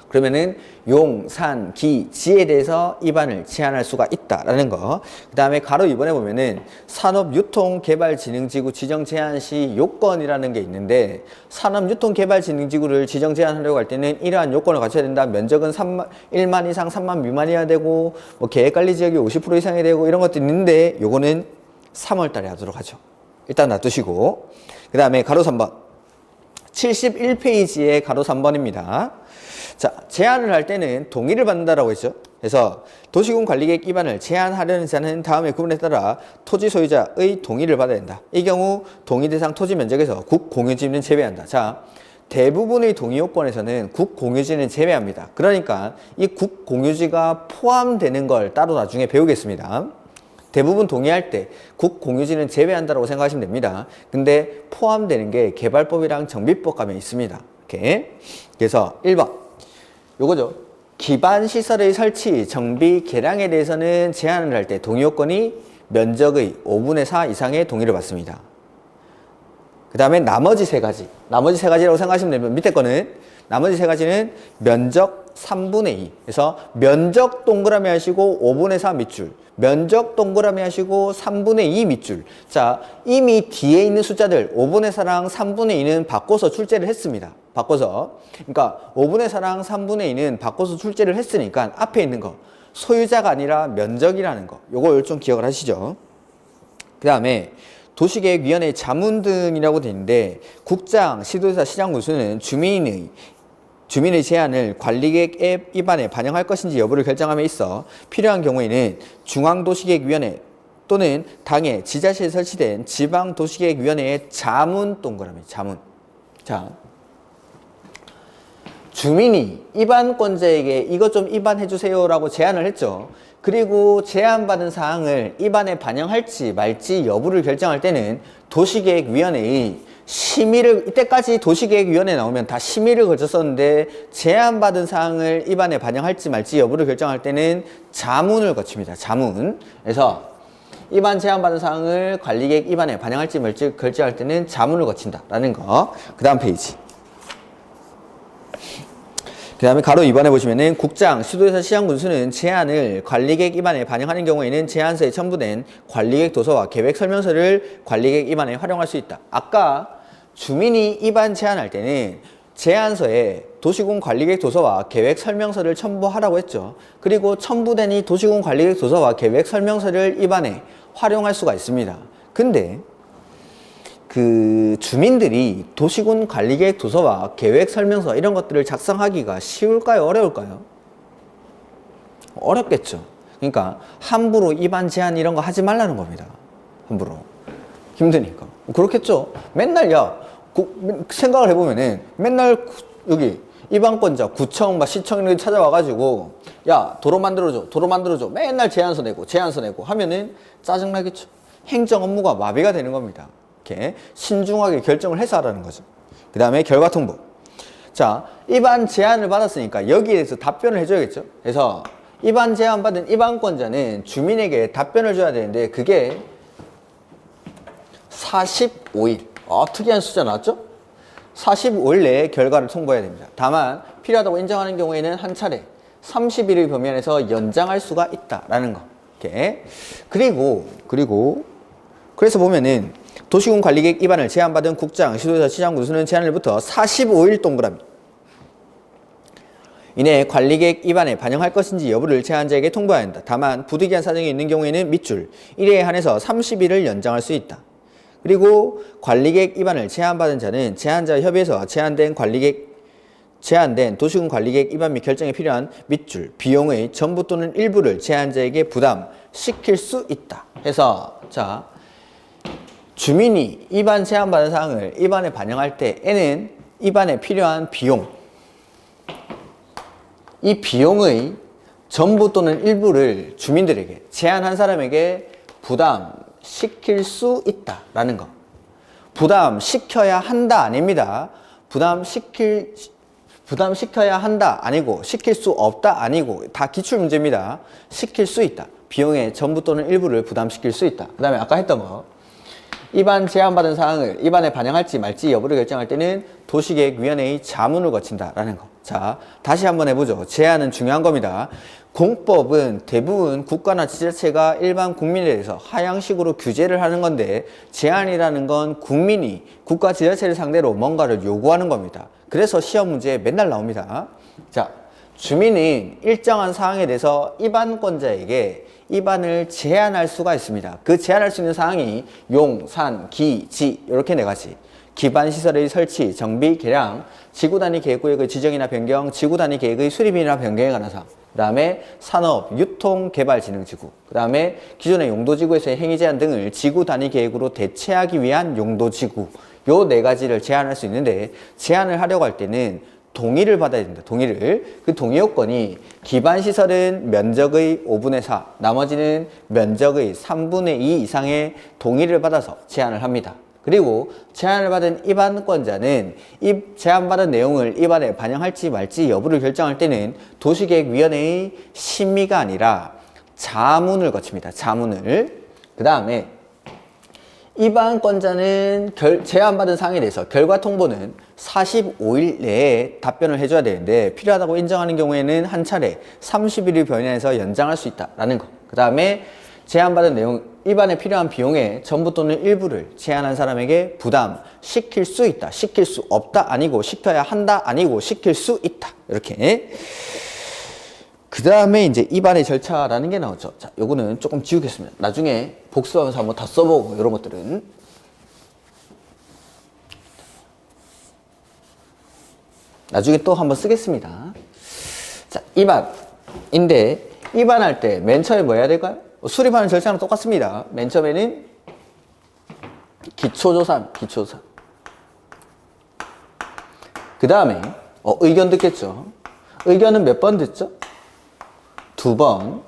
그러면은 용, 산, 기, 지에 대해서 입안을 제한할 수가 있다라는 거. 그 다음에 가로 2번에 보면은 산업유통개발지능지구 지정 제한 시 요건이라는 게 있는데 산업유통개발지능지구를 지정 제한하려고 할 때는 이러한 요건을 갖춰야 된다. 면적은 1만 이상 3만 미만이어야 되고 뭐 계획관리지역이 50% 이상이 되고 이런 것도 있는데 요거는 3월 달에 하도록 하죠. 일단 놔두시고. 그 다음에 가로 3번 71페이지의 가로 3번입니다. 자, 제한을 할 때는 동의를 받는다라고 했죠. 그래서 도시군 관리계획 입안을 제한하려는 자는 다음의 구분에 따라 토지 소유자의 동의를 받아야 된다. 이 경우 동의 대상 토지 면적에서 국공유지는 제외한다. 자, 대부분의 동의 요건에서는 국공유지는 제외합니다. 그러니까 이 국공유지가 포함되는 걸 따로 나중에 배우겠습니다. 대부분 동의할 때 국공유지는 제외한다고 생각하시면 됩니다. 근데 포함되는 게 개발법이랑 정비법 가면 있습니다. 이렇게. 그래서 1번. 요거죠. 기반시설의 설치, 정비, 개량에 대해서는 제한을 할 때 동의 요건이 면적의 5분의 4 이상의 동의를 받습니다. 그 다음에 나머지 3가지. 나머지 3가지라고 생각하시면 됩니다. 밑에 거는 나머지 3가지는 면적 3분의 2. 그래서 면적 동그라미 하시고 5분의 4 밑줄. 면적 동그라미 하시고 3분의 2 밑줄. 자, 이미 뒤에 있는 숫자들 5분의 4랑 3분의 2는 바꿔서 출제를 했습니다. 바꿔서. 그러니까 5분의 4랑 3분의 2는 바꿔서 출제를 했으니까 앞에 있는 거 소유자가 아니라 면적이라는 거. 요걸 좀 기억을 하시죠. 그 다음에 도시계획위원회 자문 등이라고 되어 있는데 국장, 시도지사, 시장군수는 주민의 제안을 관리계획 앱 입안에 반영할 것인지 여부를 결정함에 있어 필요한 경우에는 중앙도시계획위원회 또는 당의 지자체에 설치된 지방도시계획위원회의 자문 동그라미 자문. 자, 주민이 입안권자에게 이것 좀 입안해 주세요라고 제안을 했죠. 그리고 제안받은 사항을 입안에 반영할지 말지 여부를 결정할 때는 도시계획위원회의 심의를, 이때까지 도시계획위원회 나오면 다 심의를 거쳤었는데 제안받은 사항을 입안에 반영할지 말지 여부를 결정할 때는 자문을 거칩니다. 자문. 그래서 입안 제안받은 사항을 관리계획 입안에 반영할지 말지 결정할 때는 자문을 거친다라는 거. 그 다음 페이지. 그 다음에 가로 2번에 보시면은 국장, 시도지사, 시장군수는 제안을 관리계획 입안에 반영하는 경우에는 제안서에 첨부된 관리계획 도서와 계획 설명서를 관리계획 입안에 활용할 수 있다. 아까 주민이 입안 제안할 때는 제안서에 도시군 관리계획 도서와 계획 설명서를 첨부하라고 했죠. 그리고 첨부된 이 도시군 관리계획 도서와 계획 설명서를 입안에 활용할 수가 있습니다. 근데 그 주민들이 도시군 관리계획 도서와 계획 설명서 이런 것들을 작성하기가 쉬울까요? 어려울까요? 어렵겠죠. 그러니까 함부로 입안 제안 이런 거 하지 말라는 겁니다. 함부로. 힘드니까. 그렇겠죠. 맨날 생각을 해보면은 맨날 여기 입안권자 구청 시청 이런 데 찾아와가지고 야 도로 만들어줘 맨날 제안서 내고 하면은 짜증나겠죠. 행정 업무가 마비가 되는 겁니다. 이렇게 신중하게 결정을 해서 하라는 거죠. 그 다음에 결과 통보. 자, 입안 제안을 받았으니까 여기에 대해서 답변을 해줘야겠죠. 그래서 입안 제안 받은 입안권자는 주민에게 답변을 줘야 되는데 그게 45일. 특이한 숫자 나왔죠? 45일 내에 결과를 통보해야 됩니다. 다만 필요하다고 인정하는 경우에는 한 차례 30일의 범위 안에서 연장할 수가 있다라는 거. 이렇게. 그래서 보면은 도시군 관리계획 입안을 제안받은 국장, 시도지사, 시장군수는 제안일부터 45일 동그라미 이내 관리계획 입안에 반영할 것인지 여부를 제안자에게 통보해야 한다. 다만 부득이한 사정이 있는 경우에는 밑줄 1회에 한해서 30일을 연장할 수 있다. 그리고 관리계획 입안을 제안받은 자는 제안자와 협의해서 제안된 도시군 관리계획 입안 및 결정에 필요한 밑줄 비용의 전부 또는 일부를 제안자에게 부담시킬 수 있다. 해서 자, 주민이 입안 제안받은 사항을 입안에 반영할 때에는 입안에 필요한 비용, 이 비용의 전부 또는 일부를 주민들에게 제안한 사람에게 부담시킬 수 있다라는 거. 부담시켜야 한다 아닙니다. 부담시켜야 한다 아니고 시킬 수 없다 아니고 다 기출문제입니다. 시킬 수 있다. 비용의 전부 또는 일부를 부담시킬 수 있다. 그 다음에 아까 했던 거. 입안 제안받은 사항을 입안에 반영할지 말지 여부를 결정할 때는 도시계획위원회의 자문을 거친다라는 거. 자, 다시 한번 해보죠. 제안은 중요한 겁니다. 공법은 대부분 국가나 지자체가 일반 국민에 대해서 하향식으로 규제를 하는 건데 제안이라는 건 국민이 국가 지자체를 상대로 뭔가를 요구하는 겁니다. 그래서 시험 문제에 맨날 나옵니다. 자, 주민은 일정한 사항에 대해서 입안권자에게 입안을 제안할 수가 있습니다. 그 제안할 수 있는 사항이 용, 산, 기, 지 이렇게 네 가지. 기반시설의 설치, 정비, 개량, 지구단위 계획구역의 지정이나 변경, 지구단위 계획의 수립이나 변경에 관한 사항. 그 다음에 산업, 유통, 개발, 진흥지구. 그 다음에 기존의 용도지구에서의 행위 제한 등을 지구단위 계획으로 대체하기 위한 용도지구. 요 네 가지를 제안할 수 있는데 제안을 하려고 할 때는 동의를 받아야 된다. 동의를. 그 동의 요건이 기반시설은 면적의 5분의 4, 나머지는 면적의 3분의 2 이상의 동의를 받아서 제안을 합니다. 그리고 제안을 받은 입안권자는 제안받은 내용을 입안에 반영할지 말지 여부를 결정할 때는 도시계획위원회의 심의가 아니라 자문을 거칩니다. 자문을. 그 다음에 입안권자는 제안받은 사항에 대해서 결과 통보는 45일 내에 답변을 해줘야 되는데 필요하다고 인정하는 경우에는 한 차례 30일의 변환해서 연장할 수 있다라는 거. 그 다음에 제안받은 내용, 입안에 필요한 비용의 전부 또는 일부를 제안한 사람에게 부담시킬 수 있다. 시킬 수 없다 아니고 시켜야 한다 아니고 시킬 수 있다. 이렇게. 그 다음에 이제 입안의 절차라는 게 나오죠. 자, 요거는 조금 지우겠습니다. 나중에 복습하면서 한번 다 써보고, 이런 것들은. 나중에 또 한번 쓰겠습니다. 자, 입안인데, 입안할 때 맨 처음에 뭐 해야 될까요? 수립하는 절차랑 똑같습니다. 맨 처음에는 기초조사. 그 다음에 의견 듣겠죠. 의견은 몇 번 듣죠? 2번.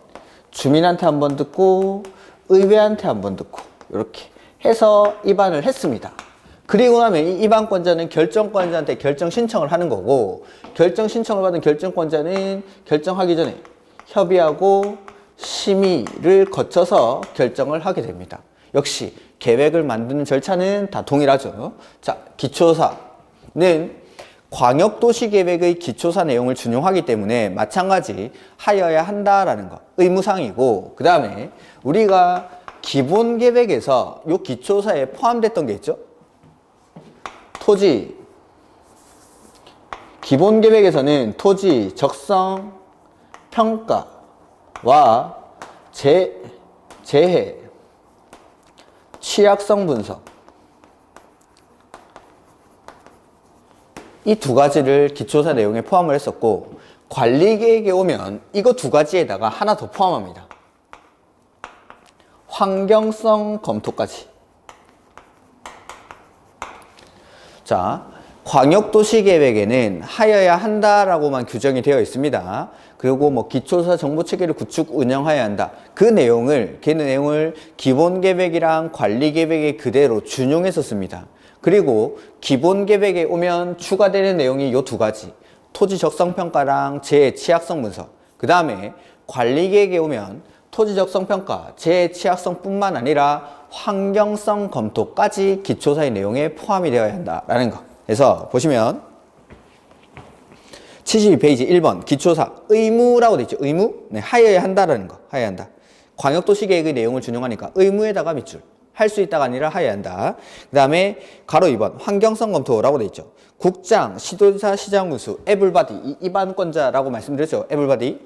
주민한테 한 번 듣고 의회한테 한 번 듣고 이렇게 해서 입안을 했습니다. 그리고 나면 이 입안권자는 결정권자한테 결정 신청을 하는 거고, 결정 신청을 받은 결정권자는 결정하기 전에 협의하고 심의를 거쳐서 결정을 하게 됩니다. 역시 계획을 만드는 절차는 다 동일하죠. 자, 기초사는 광역도시계획의 기초사 내용을 준용하기 때문에 마찬가지 하여야 한다라는 거 의무사항이고, 그 다음에 우리가 기본계획에서 요 기초사에 포함됐던 게 있죠. 토지, 기본계획에서는 토지 적성 평가와 재해, 취약성 분석, 이 2가지를 기초사 내용에 포함을 했었고, 관리계획에 오면 이거 2가지에다가 하나 더 포함합니다. 환경성 검토까지. 자, 광역도시계획에는 하여야 한다라고만 규정이 되어 있습니다. 그리고 뭐 기초사 정보체계를 구축 운영해야 한다. 그 내용을 기본계획이랑 관리계획에 그대로 준용했었습니다. 그리고 기본계획에 오면 추가되는 내용이 요 2가지. 토지 적성평가랑 재해 취약성 분석. 그 다음에 관리계획에 오면 토지 적성평가, 재해 취약성 뿐만 아니라 환경성 검토까지 기초사의 내용에 포함이 되어야 한다라는 거. 그래서 보시면 72페이지 1번 기초사 의무라고 되어 있죠. 의무? 네, 하여야 한다라는 거. 하여야 한다. 광역도시계획의 내용을 준용하니까 의무에다가 밑줄. 할 수 있다가 아니라 하여야 한다. 그 다음에 가로 2번 환경성 검토라고 되어 있죠. 국장, 시도지사, 시장군수, 에블바디, 입안권자라고 말씀드렸죠. 에블바디는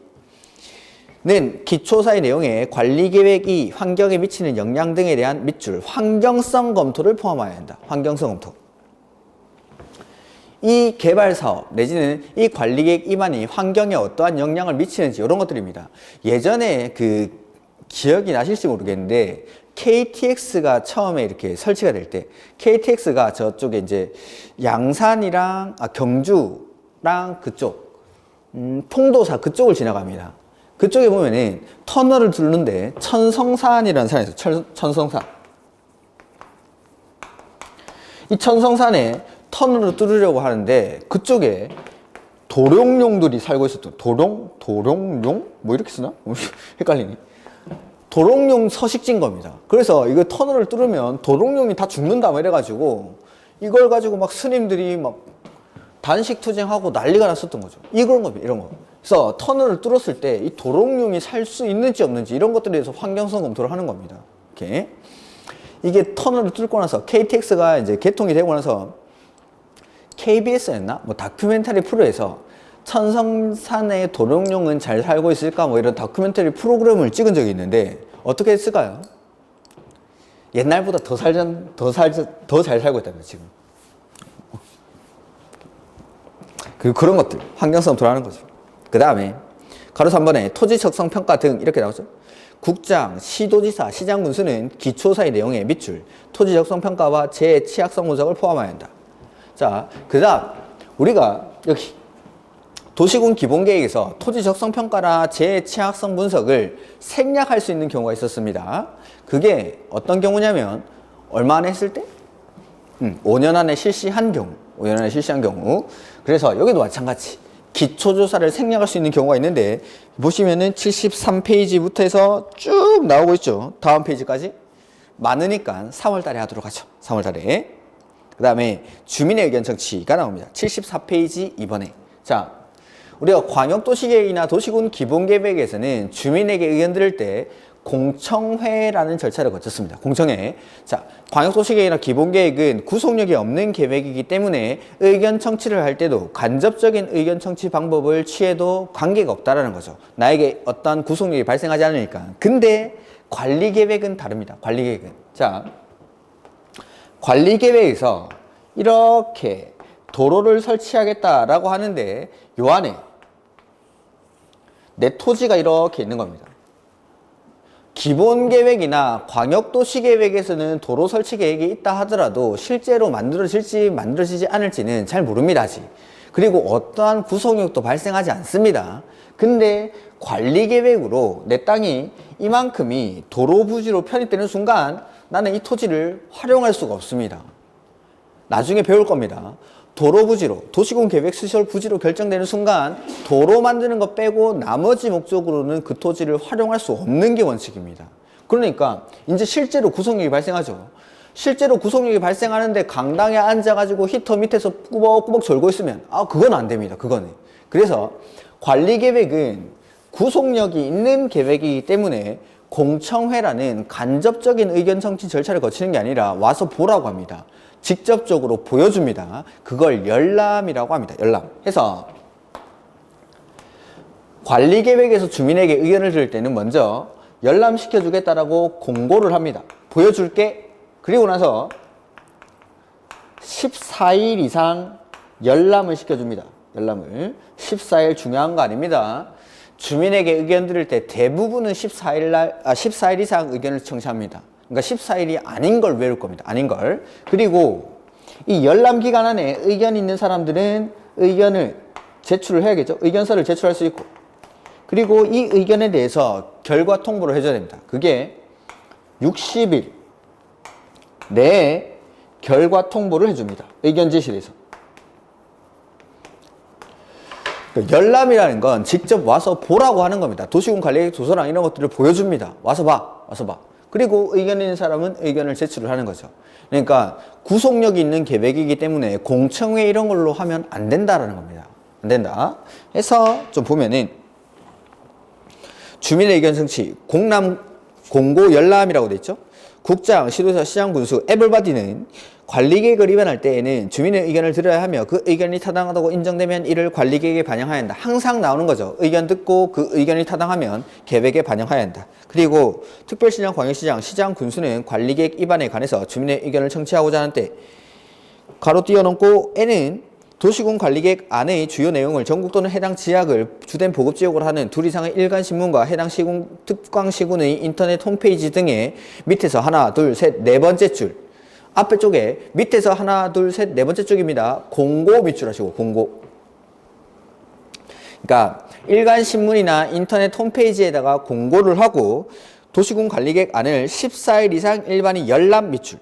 기초사의 내용에 관리계획이 환경에 미치는 영향 등에 대한 밑줄 환경성 검토를 포함해야 한다. 환경성 검토. 이 개발사업 내지는 이 관리계획 입안이 환경에 어떠한 영향을 미치는지 이런 것들입니다. 예전에 그 기억이 나실지 모르겠는데 KTX가 처음에 이렇게 설치가 될 때 KTX가 저쪽에 이제 양산이랑 경주랑 그쪽 통도사 그쪽을 지나갑니다. 그쪽에 보면은 터널을 뚫는데 천성산이라는 산이 있어요. 천성산. 이 천성산에 터널을 뚫으려고 하는데 그쪽에 도룡룡들이 살고 있었던 도룡룡? 뭐 이렇게 쓰나? 헷갈리네. 도롱뇽 서식지인 겁니다. 그래서 이거 터널을 뚫으면 도롱뇽이 다 죽는다 뭐 이래가지고 이걸 가지고 막 스님들이 막 단식 투쟁하고 난리가 났었던 거죠. 이런 겁니다. 이런 거. 그래서 터널을 뚫었을 때 이 도롱뇽이 살 수 있는지 없는지 이런 것들에 대해서 환경성 검토를 하는 겁니다. 이렇게. 이게 터널을 뚫고 나서 KTX가 이제 개통이 되고 나서 KBS였나? 뭐 다큐멘터리 프로에서 천성산의 도롱뇽은 잘 살고 있을까? 뭐 이런 다큐멘터리 프로그램을 찍은 적이 있는데 어떻게 했을까요? 옛날보다 더 잘 살고 있다면 지금. 그런 것들 환경성 돌아가는 거죠. 그 다음에 가로 3번에 토지 적성 평가 등 이렇게 나오죠. 국장, 시도지사, 시장군수는 기초사의 내용에 밑줄 토지 적성 평가와 재해 취약성 분석을 포함해야 한다. 자, 그 다음 우리가 여기 도시군 기본계획에서 토지 적성평가나 재해 취약성 분석을 생략할 수 있는 경우가 있었습니다. 그게 어떤 경우냐면 얼마 안에 했을 때? 5년 안에 실시한 경우. 5년 안에 실시한 경우. 그래서 여기도 마찬가지. 기초조사를 생략할 수 있는 경우가 있는데 보시면은 73페이지부터 해서 쭉 나오고 있죠. 다음 페이지까지. 많으니까 3월 달에 하도록 하죠. 3월 달에. 그 다음에 주민의 의견 청취가 나옵니다. 74페이지 2번에. 자, 우리가 광역도시계획이나 도시군 기본계획에서는 주민에게 의견 들을 때 공청회라는 절차를 거쳤습니다. 공청회. 자, 광역도시계획이나 기본계획은 구속력이 없는 계획이기 때문에 의견 청취를 할 때도 간접적인 의견 청취 방법을 취해도 관계가 없다라는 거죠. 나에게 어떠한 구속력이 발생하지 않으니까. 근데 관리계획은 다릅니다. 관리계획은. 자, 관리계획에서 이렇게 도로를 설치하겠다라고 하는데 요 안에 내 토지가 이렇게 있는 겁니다. 기본계획이나 광역도시계획에서는 도로 설치 계획이 있다 하더라도 실제로 만들어질지 만들어지지 않을지는 잘 모릅니다. 아직. 그리고 어떠한 구속력도 발생하지 않습니다. 근데 관리계획으로 내 땅이 이만큼이 도로 부지로 편입되는 순간 나는 이 토지를 활용할 수가 없습니다. 나중에 배울 겁니다. 도로 부지로, 도시군 계획 시설 부지로 결정되는 순간 도로 만드는 거 빼고 나머지 목적으로는 그 토지를 활용할 수 없는 게 원칙입니다. 그러니까 이제 실제로 구속력이 발생하죠. 실제로 구속력이 발생하는데 강당에 앉아가지고 히터 밑에서 꾸벅꾸벅 졸고 있으면 그건 안 됩니다. 그거는. 그래서 관리계획은 구속력이 있는 계획이기 때문에 공청회라는 간접적인 의견 청취 절차를 거치는 게 아니라 와서 보라고 합니다. 직접적으로 보여줍니다. 그걸 열람이라고 합니다. 열람. 해서 관리계획에서 주민에게 의견을 들을 때는 먼저 열람시켜주겠다라고 공고를 합니다. 보여줄게. 그리고 나서 14일 이상 열람을 시켜줍니다. 열람을. 14일 중요한 거 아닙니다. 주민에게 의견 들을 때 대부분은 14일 이상 의견을 청취합니다. 그러니까 14일이 아닌 걸 외울 겁니다. 아닌 걸. 그리고 이 열람 기간 안에 의견이 있는 사람들은 의견을 제출을 해야겠죠. 의견서를 제출할 수 있고. 그리고 이 의견에 대해서 결과 통보를 해줘야 됩니다. 그게 60일 내에 결과 통보를 해줍니다. 의견제실에서. 열람이라는 건 직접 와서 보라고 하는 겁니다. 도시군 관리계획 도서랑 이런 것들을 보여줍니다. 와서 봐. 와서 봐. 그리고 의견 있는 사람은 의견을 제출을 하는 거죠. 그러니까 구속력이 있는 계획이기 때문에 공청회 이런 걸로 하면 안 된다라는 겁니다. 안 된다. 해서 좀 보면은 주민의 의견 청취, 공고 열람이라고 돼 있죠. 국장, 시도사, 시장, 군수, 에블바디는 관리계획을 위반할 때에는 주민의 의견을 들어야 하며 그 의견이 타당하다고 인정되면 이를 관리계획에 반영해야 한다. 항상 나오는 거죠. 의견 듣고 그 의견이 타당하면 계획에 반영해야 한다. 그리고 특별시장, 광역시장, 시장, 군수는 관리계획 위반에 관해서 주민의 의견을 청취하고자 하는 때 가로 띄워놓고 N은 도시군 관리계획 안의 주요 내용을 전국 또는 해당 지역을 주된 보급지역으로 하는 둘 이상의 일간신문과 해당 시군, 특광시군의 인터넷 홈페이지 등에 밑에서 하나, 둘, 셋, 네 번째 줄 앞에 쪽에 밑에서 하나, 둘, 셋, 네 번째 쪽입니다. 공고 밑줄하시고 공고. 그러니까 일간신문이나 인터넷 홈페이지에다가 공고를 하고 도시군 관리계획 안을 14일 이상 일반인 열람 밑줄.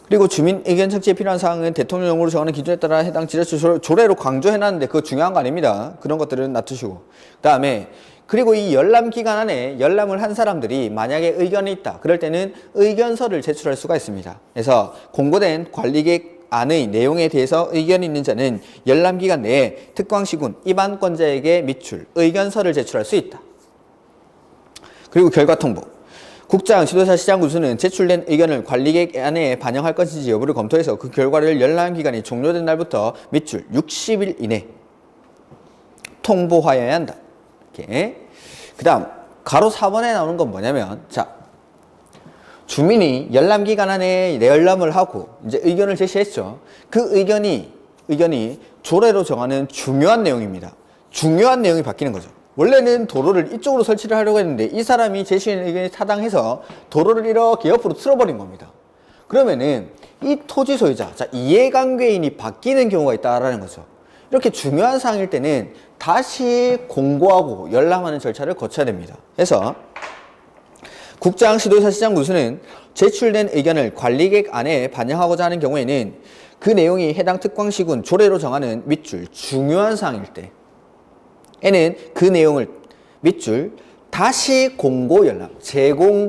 그리고 주민 의견 청취에 필요한 사항은 대통령령으로 정하는 기준에 따라 해당 지자체 조례로 강조해놨는데 그거 중요한 거 아닙니다. 그런 것들은 놔두시고. 그 다음에 그리고 이 열람 기간 안에 열람을 한 사람들이 만약에 의견이 있다. 그럴 때는 의견서를 제출할 수가 있습니다. 그래서 공고된 관리계획 안의 내용에 대해서 의견이 있는 자는 열람 기간 내에 특광시군 입안권자에게 밑줄 의견서를 제출할 수 있다. 그리고 결과 통보. 국장, 지도사, 시장, 군수는 제출된 의견을 관리계획 안에 반영할 것인지 여부를 검토해서 그 결과를 열람 기간이 종료된 날부터 밑줄 60일 이내 통보하여야 한다. 이렇게. 그 다음 가로 4번에 나오는 건 뭐냐면 자 주민이 열람 기간 안에 내열람을 하고 이제 의견을 제시했죠. 그 의견이 조례로 정하는 중요한 내용입니다. 중요한 내용이 바뀌는 거죠. 원래는 도로를 이쪽으로 설치를 하려고 했는데 이 사람이 제시한 의견이 타당해서 도로를 이렇게 옆으로 틀어버린 겁니다. 그러면은 이 토지 소유자, 자 이해관계인이 바뀌는 경우가 있다라는 거죠. 이렇게 중요한 사항일 때는 다시 공고하고 열람하는 절차를 거쳐야 됩니다. 그래서 국장, 시도사, 시장, 군수는 제출된 의견을 관리계획 안에 반영하고자 하는 경우에는 그 내용이 해당 특광시군 조례로 정하는 밑줄 중요한 사항일 때 에는 그 내용을 밑줄 다시 공고 열람,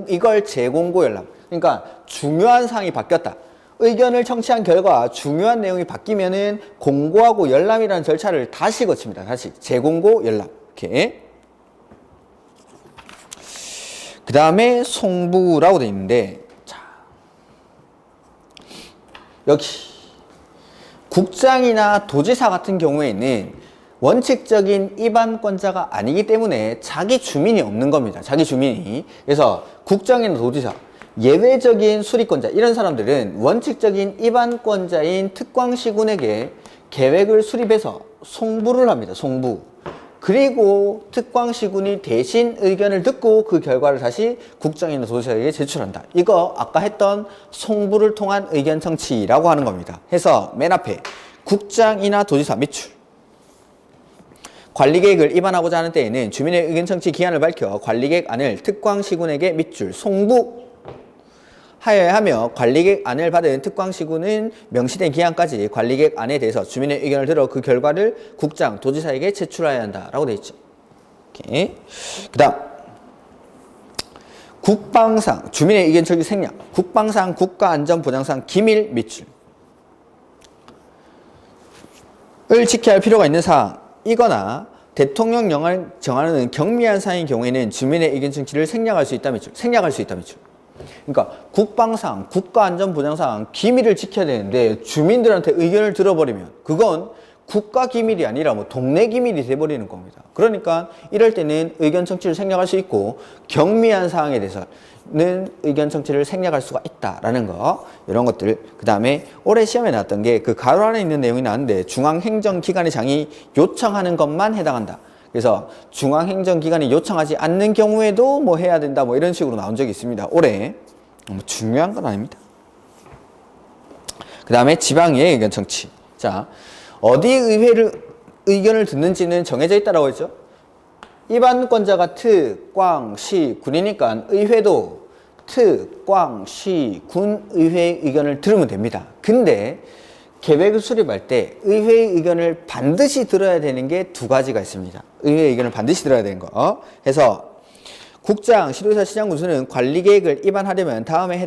이걸 재공고 열람. 그러니까 중요한 사항이 바뀌었다. 의견을 청취한 결과 중요한 내용이 바뀌면은 공고하고 열람이라는 절차를 다시 거칩니다. 다시 재공고 열람. 이렇게. 그 다음에 송부라고 되어 있는데, 자, 여기 국장이나 도지사 같은 경우에는 원칙적인 입안권자가 아니기 때문에 자기 주민이 없는 겁니다. 자기 주민이. 그래서 국장이나 도지사, 예외적인 수리권자 이런 사람들은 원칙적인 입안권자인 특광시군에게 계획을 수립해서 송부를 합니다. 송부. 그리고 특광시군이 대신 의견을 듣고 그 결과를 다시 국장이나 도지사에게 제출한다. 이거 아까 했던 송부를 통한 의견 청취라고 하는 겁니다. 해서 맨 앞에 국장이나 도지사 밑줄. 관리계획을 입안하고자 하는 때에는 주민의 의견 청취 기한을 밝혀 관리계획 안을 특광시군에게 밑줄 송부 하여야 하며, 관리계획 안을 받은 특광시군은 명시된 기한까지 관리계획 안에 대해서 주민의 의견을 들어 그 결과를 국장, 도지사에게 제출해야 한다라고 되어 있죠. 오케이. 그다음 국방상, 주민의 의견 청취 생략. 국방상, 국가안전보장상 기밀 밑줄. 을 지켜야 할 필요가 있는 사항이거나 대통령령을 정하는 경미한 사항인 경우에는 주민의 의견 청취를 생략할 수 있다 밑줄. 생략할 수 있다 밑줄. 그러니까 국방상, 국가안전보장상 기밀을 지켜야 되는데 주민들한테 의견을 들어버리면 그건 국가 기밀이 아니라 뭐 동네 기밀이 돼버리는 겁니다. 그러니까 이럴 때는 의견 청취를 생략할 수 있고, 경미한 사항에 대해서는 의견 청취를 생략할 수가 있다라는 거, 이런 것들. 그 다음에 올해 시험에 나왔던 게 그 가로 안에 있는 내용이 나왔는데 중앙행정기관의 장이 요청하는 것만 해당한다. 그래서 중앙행정기관이 요청하지 않는 경우에도 뭐 해야 된다, 뭐 이런 식으로 나온 적이 있습니다. 올해. 중요한 건 아닙니다. 그 다음에 지방의회 의견 청취. 자, 어디 의견을 듣는지는 정해져 있다라고 했죠. 입안권자가 특, 광, 시, 군이니까 의회도 특, 광, 시, 군 의회의 의견을 들으면 됩니다. 근데 계획을 수립할 때 의회의 의견을 반드시 들어야 되는 게 두 가지가 있습니다. 의회의 의견을 반드시 들어야 되는 거. 해서 국장, 시도지사, 시장, 군수는 관리계획을 입안하려면 다음의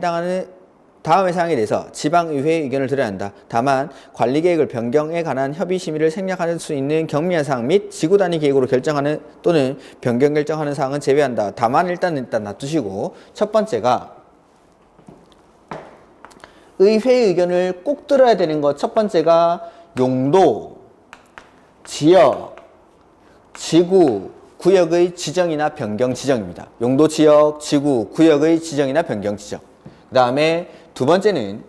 사항에 대해서 지방의회의 의견을 들어야 한다. 다만 관리계획을 변경에 관한 협의심의를 생략할 수 있는 경미한 사항 및 지구단위 계획으로 결정하는 또는 변경 결정하는 사항은 제외한다. 다만 일단 놔두시고, 첫 번째가 의회의 의견을 꼭 들어야 되는 것. 첫 번째가 용도, 지역, 지구, 구역의 지정이나 변경 지정입니다. 용도, 지역, 지구, 구역의 지정이나 변경 지정. 그 다음에 두 번째는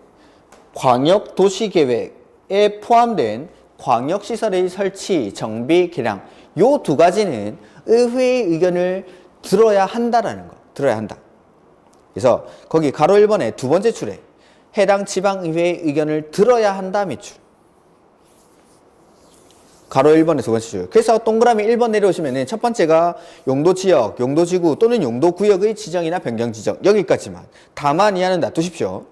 광역도시계획에 포함된 광역시설의 설치, 정비, 개량. 요 두 가지는 의회의 의견을 들어야 한다라는 거. 들어야 한다. 그래서 거기 가로 1번에 두 번째 줄에 해당 지방의회의 의견을 들어야 한다 밑줄. 가로 1번에 두 번째 줄. 그래서 동그라미 1번 내려오시면은 첫 번째가 용도지역, 용도지구 또는 용도구역의 지정이나 변경 지정. 여기까지만. 다만 이하는 놔두십시오.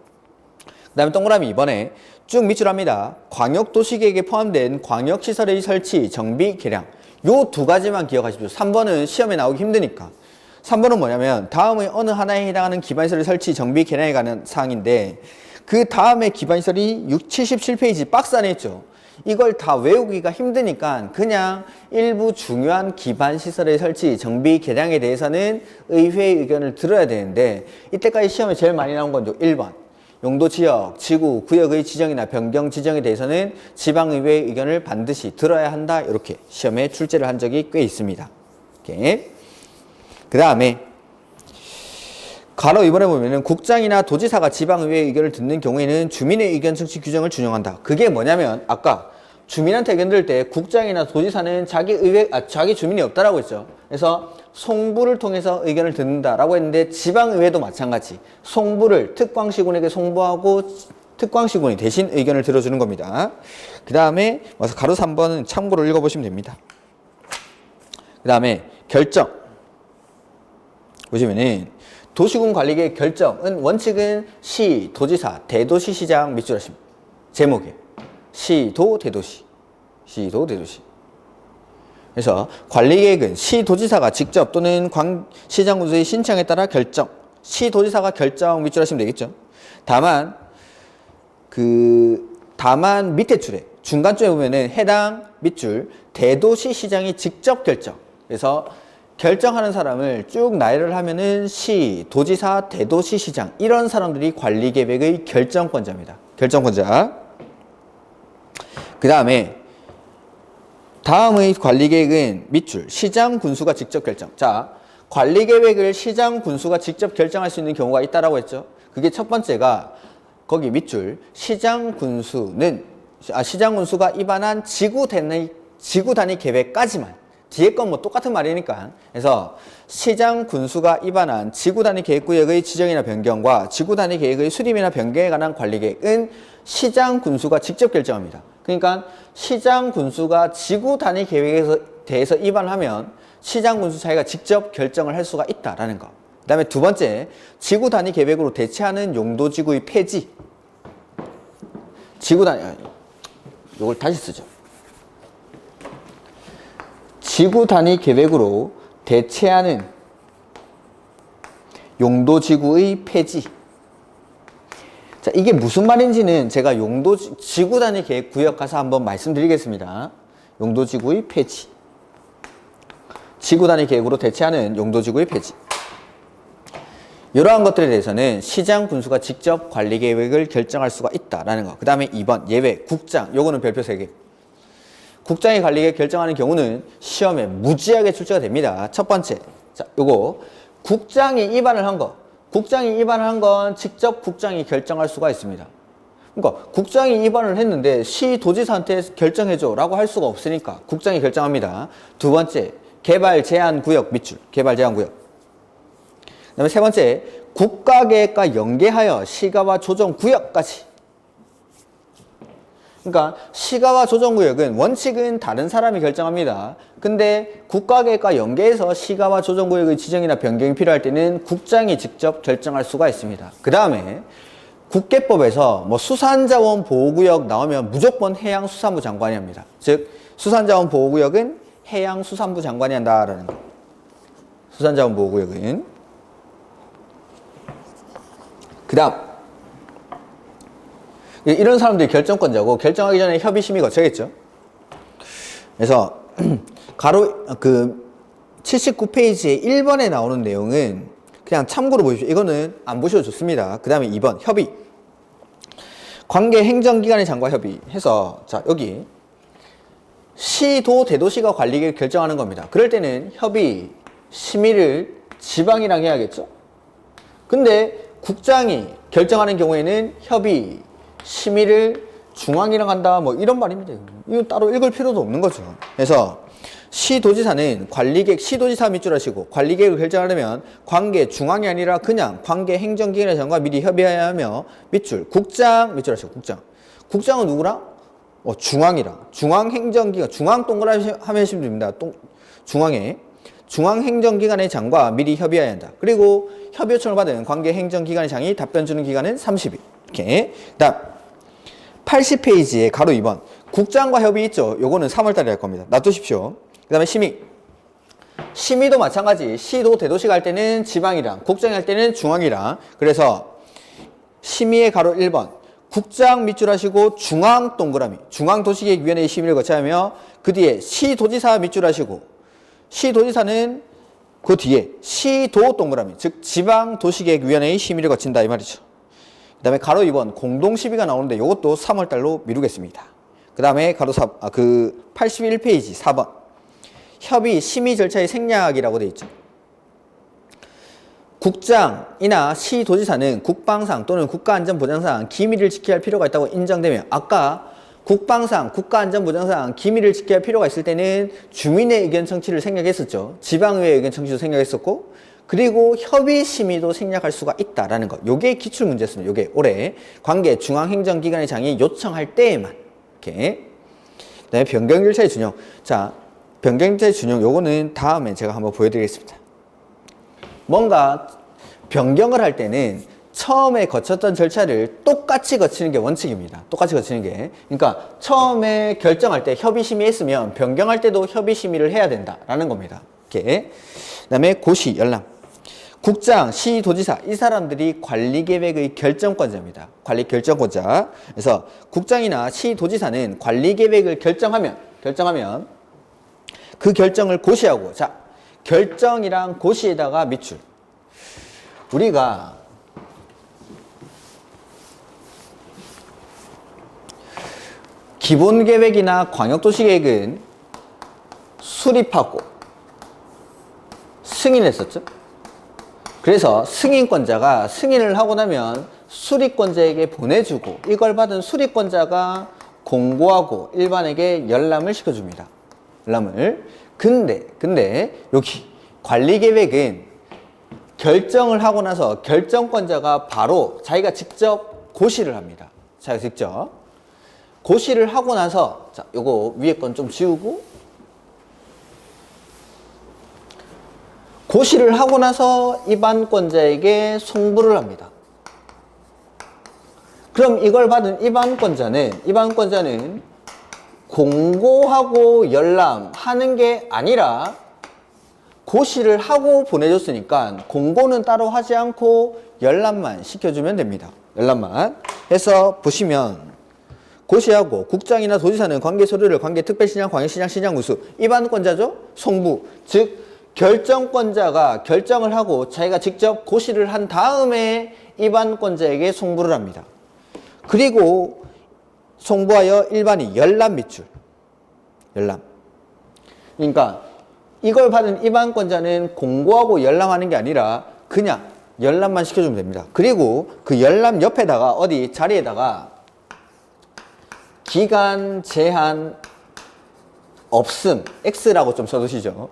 그 다음에 동그라미 2번에 쭉 밑줄 합니다. 광역도시계획에 포함된 광역시설의 설치, 정비, 개량. 요 두 가지만 기억하십시오. 3번은 시험에 나오기 힘드니까. 3번은 뭐냐면 다음의 어느 하나에 해당하는 기반시설의 설치, 정비, 개량에 관한 사항인데, 그 다음에 기반시설이 77페이지 박스 안에 있죠. 이걸 다 외우기가 힘드니까 그냥 일부 중요한 기반시설의 설치, 정비, 개량에 대해서는 의회의 의견을 들어야 되는데, 이때까지 시험에 제일 많이 나온 건 1번. 용도, 지역, 지구, 구역의 지정이나 변경 지정에 대해서는 지방의회의 의견을 반드시 들어야 한다. 이렇게 시험에 출제를 한 적이 꽤 있습니다. 그 다음에 가로 2번에 보면은 국장이나 도지사가 지방의회의 의견을 듣는 경우에는 주민의 의견 청취 규정을 준용한다. 그게 뭐냐면 아까 주민한테 의견 들을 때 국장이나 도지사는 자기 주민이 없다라고 했죠. 그래서 송부를 통해서 의견을 듣는다라고 했는데, 지방의회도 마찬가지. 송부를 특광시군에게 송부하고 특광시군이 대신 의견을 들어주는 겁니다. 그 다음에 와서 가로 3번은 참고로 읽어보시면 됩니다. 그 다음에 결정. 보시면은 도시군 관리계획 결정은 원칙은 시, 도지사, 대도시시장 밑줄 하십니다. 제목에 시도, 대도시. 시도, 대도시. 그래서 관리계획은 시도지사가 직접 또는 시장군수의 신청에 따라 결정. 시도지사가 결정 밑줄 하시면 되겠죠. 다만 밑에 줄에 중간쯤에 보면은 해당 밑줄 대도시시장이 직접 결정. 그래서 결정하는 사람을 쭉 나열을 하면은 시, 도지사, 대도시시장 이런 사람들이 관리계획의 결정권자입니다. 결정권자. 그 다음에 다음의 관리계획은 밑줄 시장 군수가 직접 결정. 자, 관리계획을 시장 군수가 직접 결정할 수 있는 경우가 있다라고 했죠. 그게 첫 번째가 거기 밑줄 시장 군수가 입안한 지구 단위 계획까지만. 뒤에 건 뭐 똑같은 말이니까. 그래서 시장 군수가 입안한 지구 단위 계획구역의 지정이나 변경과 지구 단위 계획의 수립이나 변경에 관한 관리계획은 시장 군수가 직접 결정합니다. 그러니까 시장 군수가 지구 단위 계획에 대해서 입안하면 시장 군수 자기가 직접 결정을 할 수가 있다라는 거. 그 다음에 두 번째, 지구 단위 계획으로 대체하는 용도지구의 폐지. 지구 단위, 이걸 다시 쓰죠. 지구 단위 계획으로 대체하는 용도지구의 폐지. 자, 이게 무슨 말인지는 제가 지구 단위 계획 구역 가서 한번 말씀드리겠습니다. 용도지구의 폐지. 지구 단위 계획으로 대체하는 용도지구의 폐지. 이러한 것들에 대해서는 시장 군수가 직접 관리 계획을 결정할 수가 있다라는 거. 그 다음에 2번 예외 국장. 요거는 별표 3개. 국장이 관리계획 결정하는 경우는 시험에 무지하게 출제가 됩니다. 첫 번째, 자, 요거 국장이 입안을 한 거. 국장이 입안을 한 건 직접 국장이 결정할 수가 있습니다. 그러니까 국장이 입안을 했는데 시도지사한테 결정해줘 라고 할 수가 없으니까 국장이 결정합니다. 두 번째, 개발 제한 구역 밑줄. 개발 제한 구역. 그 다음에 세 번째, 국가계획과 연계하여 시가와 조정 구역까지. 그러니까 시가와 조정구역은 원칙은 다른 사람이 결정합니다. 근데 국가계획과 연계해서 시가와 조정구역의 지정이나 변경이 필요할 때는 국장이 직접 결정할 수가 있습니다. 그 다음에 국계법에서 뭐 수산자원 보호구역 나오면 무조건 해양수산부 장관이 합니다. 즉 수산자원 보호구역은 해양수산부 장관이 한다라는 거. 수산자원 보호구역은. 그 다음 이런 사람들이 결정권자고 결정하기 전에 협의심의 거쳐야겠죠. 그래서 가로 79페이지에 1번에 나오는 내용은 그냥 참고로 보십시오. 이거는 안 보셔도 좋습니다. 그 다음에 2번 협의. 관계 행정기관의 장과 협의해서 자 여기 시도 대도시가 관리계획 결정하는 겁니다. 그럴 때는 협의 심의를 지방이랑 해야겠죠. 근데 국장이 결정하는 경우에는 협의 심의를 중앙이랑 한다 뭐 이런 말입니다. 이거 따로 읽을 필요도 없는 거죠. 그래서 시도지사는 관리계획 시도지사 밑줄 하시고 관리계획을 결정하려면 관계 중앙이 아니라 그냥 관계 행정기관의 장과 미리 협의해야 하며 밑줄 국장 밑줄 하시고 국장은 누구랑? 중앙이랑 중앙행정기관 중앙 동그라미 하시면 됩니다. 중앙에 중앙행정기관의 장과 미리 협의해야 한다. 그리고 협의 요청을 받은 관계행정기관의 장이 답변 주는 기간은 30일. 이렇게. 다음 80페이지에 가로 2번 국장과 협의 있죠. 요거는 3월달에 할 겁니다. 놔두십시오. 그 다음에 심의도 마찬가지. 시도 대도시가 할 때는 지방이랑 국장이 할 때는 중앙이랑. 그래서 심의의 가로 1번 국장 밑줄 하시고 중앙 동그라미 중앙도시계획위원회의 심의를 거쳐야 하며 그 뒤에 시도지사 밑줄 하시고 시도지사는 그 뒤에 시도 동그라미 즉 지방도시계획위원회의 심의를 거친다 이 말이죠. 그 다음에 가로 2번 공동시비가 나오는데 이것도 3월달로 미루겠습니다. 그 다음에 가로 81페이지 4번 협의 심의 절차의 생략이라고 되어 있죠. 국장이나 시도지사는 국방상 또는 국가안전보장상 기밀을 지켜야 할 필요가 있다고 인정되며 아까 국방상, 국가안전보장상 기밀을 지켜야 할 필요가 있을 때는 주민의 의견 청취를 생략했었죠. 지방의회 의견 청취도 생략했었고 그리고 협의 심의도 생략할 수가 있다라는 것. 요게 기출 문제였습니다. 요게 올해 관계 중앙행정기관의 장이 요청할 때에만 이렇게. 그다음에 변경 절차의 준용. 자, 변경 절차의 준용 요거는 다음에 제가 한번 보여드리겠습니다. 뭔가 변경을 할 때는 처음에 거쳤던 절차를 똑같이 거치는 게 원칙입니다. 똑같이 거치는 게. 그러니까 처음에 결정할 때 협의 심의했으면 변경할 때도 협의 심의를 해야 된다라는 겁니다. 이렇게. 그다음에 고시 열람. 국장, 시도지사 이 사람들이 관리계획의 결정권자입니다. 관리 결정권자. 그래서 국장이나 시도지사는 관리계획을 결정하면 그 결정을 고시하고 자 결정이랑 고시에다가 밑줄. 우리가 기본계획이나 광역도시계획은 수립하고 승인했었죠. 그래서 승인권자가 승인을 하고 나면 수립권자에게 보내주고 이걸 받은 수립권자가 공고하고 일반에게 열람을 시켜줍니다. 열람을. 근데 여기 관리계획은 결정을 하고 나서 결정권자가 바로 자기가 직접 고시를 합니다. 자기가 직접 고시를 하고 나서, 자, 요거 위에 건 좀 지우고, 고시를 하고 나서 입안권자에게 송부를 합니다. 그럼 이걸 받은 입안권자는 공고하고 열람하는 게 아니라 고시를 하고 보내줬으니까 공고는 따로 하지 않고 열람만 시켜주면 됩니다. 열람만 해서 보시면 고시하고 국장이나 도지사는 관계 서류를 관계 특별시장, 광역시장, 시장군수 입안권자죠. 송부. 즉 결정권자가 결정을 하고 자기가 직접 고시를 한 다음에 입안권자에게 송부를 합니다. 그리고 송부하여 일반이 열람 밑줄. 열람. 그러니까 이걸 받은 입안권자는 공고하고 열람하는 게 아니라 그냥 열람만 시켜주면 됩니다. 그리고 그 열람 옆에다가 어디 자리에다가 기간 제한 없음 X라고 좀 써두시죠.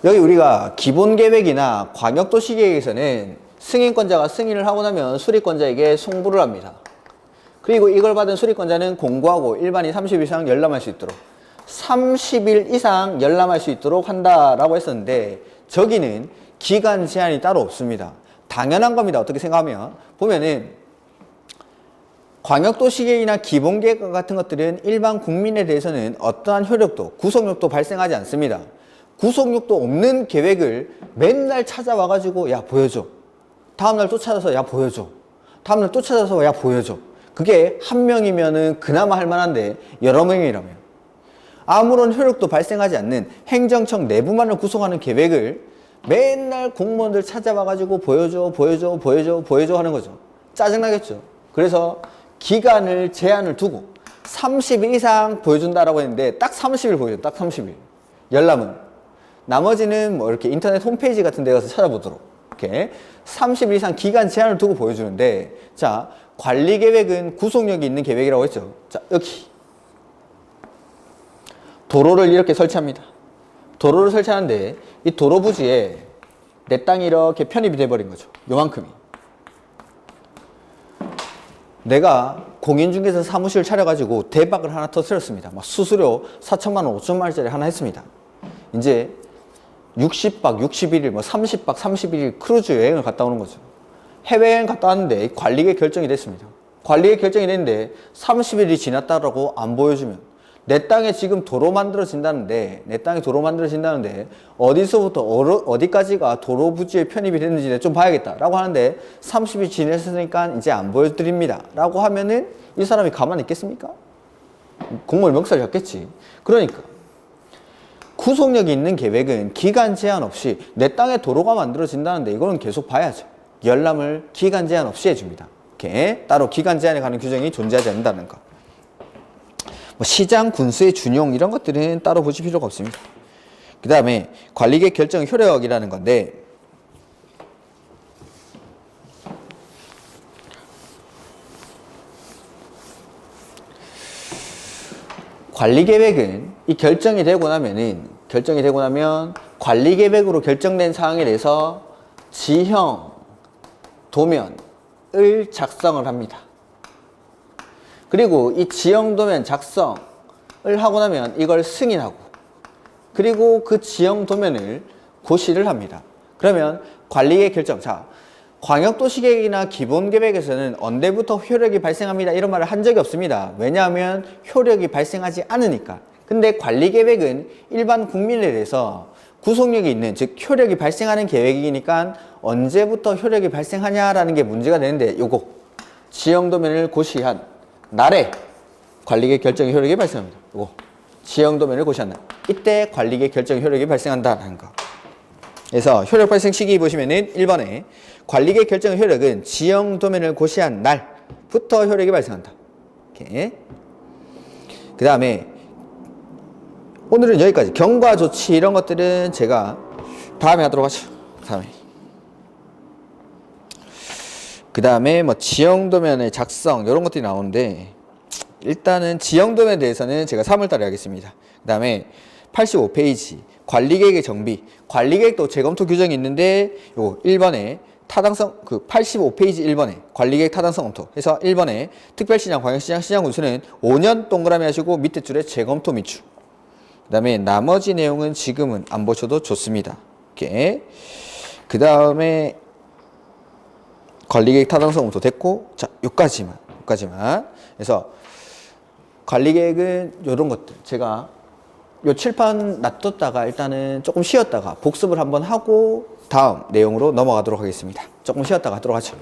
여기 우리가 기본계획이나 광역도시계획에서는 승인권자가 승인을 하고 나면 수립권자에게 송부를 합니다. 그리고 이걸 받은 수립권자는 공고하고 일반이 30일 이상 열람할 수 있도록 30일 이상 열람할 수 있도록 한다라고 했었는데 저기는 기간 제한이 따로 없습니다. 당연한 겁니다. 어떻게 생각하면 보면은 광역도시계획이나 기본계획 같은 것들은 일반 국민에 대해서는 어떠한 효력도 구속력도 발생하지 않습니다. 구속력도 없는 계획을 맨날 찾아와가지고 야 보여줘. 다음날 또 찾아서 야 보여줘. 다음날 또 찾아서 야 보여줘. 그게 한 명이면은 그나마 할 만한데 여러 명이라면 아무런 효력도 발생하지 않는 행정청 내부만을 구성하는 계획을 맨날 공무원들 찾아와가지고 보여줘 하는 거죠. 짜증나겠죠. 그래서 기간을 제한을 두고 30일 이상 보여준다라고 했는데 딱 30일 보여줘. 딱 30일. 열람은. 나머지는 뭐 이렇게 인터넷 홈페이지 같은 데 가서 찾아보도록. 이렇게 30일 이상 기간 제한을 두고 보여주는데 자, 관리계획은 구속력이 있는 계획이라고 했죠. 자, 여기. 도로를 이렇게 설치합니다. 도로를 설치하는데 이 도로 부지에 내 땅이 이렇게 편입이 돼버린 거죠. 요만큼이. 내가 공인중개사 사무실 차려가지고 대박을 하나 터뜨렸습니다. 막 수수료 4천만 원, 5천만 원짜리 하나 했습니다. 이제 60박 61일, 뭐 30박 31일 크루즈 여행을 갔다 오는 거죠. 해외여행 갔다 왔는데 관리계획 결정이 됐습니다. 관리계획 결정이 됐는데 30일이 지났다라고 안 보여주면 내 땅에 지금 도로 만들어진다는데 어디서부터 어디까지가 도로 부지에 편입이 됐는지 좀 봐야겠다 라고 하는데 30일 지났으니까 이제 안 보여드립니다 라고 하면은 이 사람이 가만히 있겠습니까? 공무원 명사를 잡겠지. 그러니까 구속력이 있는 계획은 기간 제한 없이 내 땅에 도로가 만들어진다는데 이거는 계속 봐야죠. 열람을 기간 제한 없이 해줍니다. 이렇게 따로 기간 제한에 관한 규정이 존재하지 않는다는 거. 뭐 시장, 군수의 준용 이런 것들은 따로 보실 필요가 없습니다. 그 다음에 관리계획 결정 효력이라는 건데 관리계획은 이 결정이 되고 나면 관리계획으로 결정된 사항에 대해서 지형, 도면을 작성을 합니다. 그리고 이 지형, 도면 작성을 하고 나면 이걸 승인하고 그리고 그 지형, 도면을 고시를 합니다. 그러면 관리계획 결정. 자, 광역도시계획이나 기본계획에서는 언제부터 효력이 발생합니다 이런 말을 한 적이 없습니다. 왜냐하면 효력이 발생하지 않으니까. 근데 관리계획은 일반 국민에 대해서 구속력이 있는, 즉 효력이 발생하는 계획이니까 언제부터 효력이 발생하냐라는 게 문제가 되는데 요거 지형도면을 고시한 날에 관리계획 결정의 효력이 발생합니다. 요거 지형도면을 고시한 날. 이때 관리계획 결정 효력이 발생한다라는 거. 그래서 효력 발생 시기 보시면은 1번에 관리계획 결정 효력은 지형도면을 고시한 날부터 효력이 발생한다. 이렇게. 그 다음에 오늘은 여기까지. 경과 조치 이런 것들은 제가 다음에 하도록 하죠. 다음에. 그 다음에 뭐 지형도면의 작성 이런 것들이 나오는데 일단은 지형도면에 대해서는 제가 3월달에 하겠습니다. 그 다음에 85페이지 관리계획의 정비. 관리계획도 재검토 규정이 있는데 요거 1번에 타당성 85페이지 1번에 관리계획 타당성 검토 해서 1번에 특별시장, 광역시장, 시장군수는 5년 동그라미 하시고 밑에 줄에 재검토 미추. 그 다음에 나머지 내용은 지금은 안 보셔도 좋습니다. 이렇게. 그 다음에 관리계획 타당성 검토 됐고, 자, 요까지만. 그래서 관리계획은 요런 것들. 제가 요 칠판 놔뒀다가 일단은 조금 쉬었다가 복습을 한번 하고 다음 내용으로 넘어가도록 하겠습니다. 조금 쉬었다가 하도록 하죠.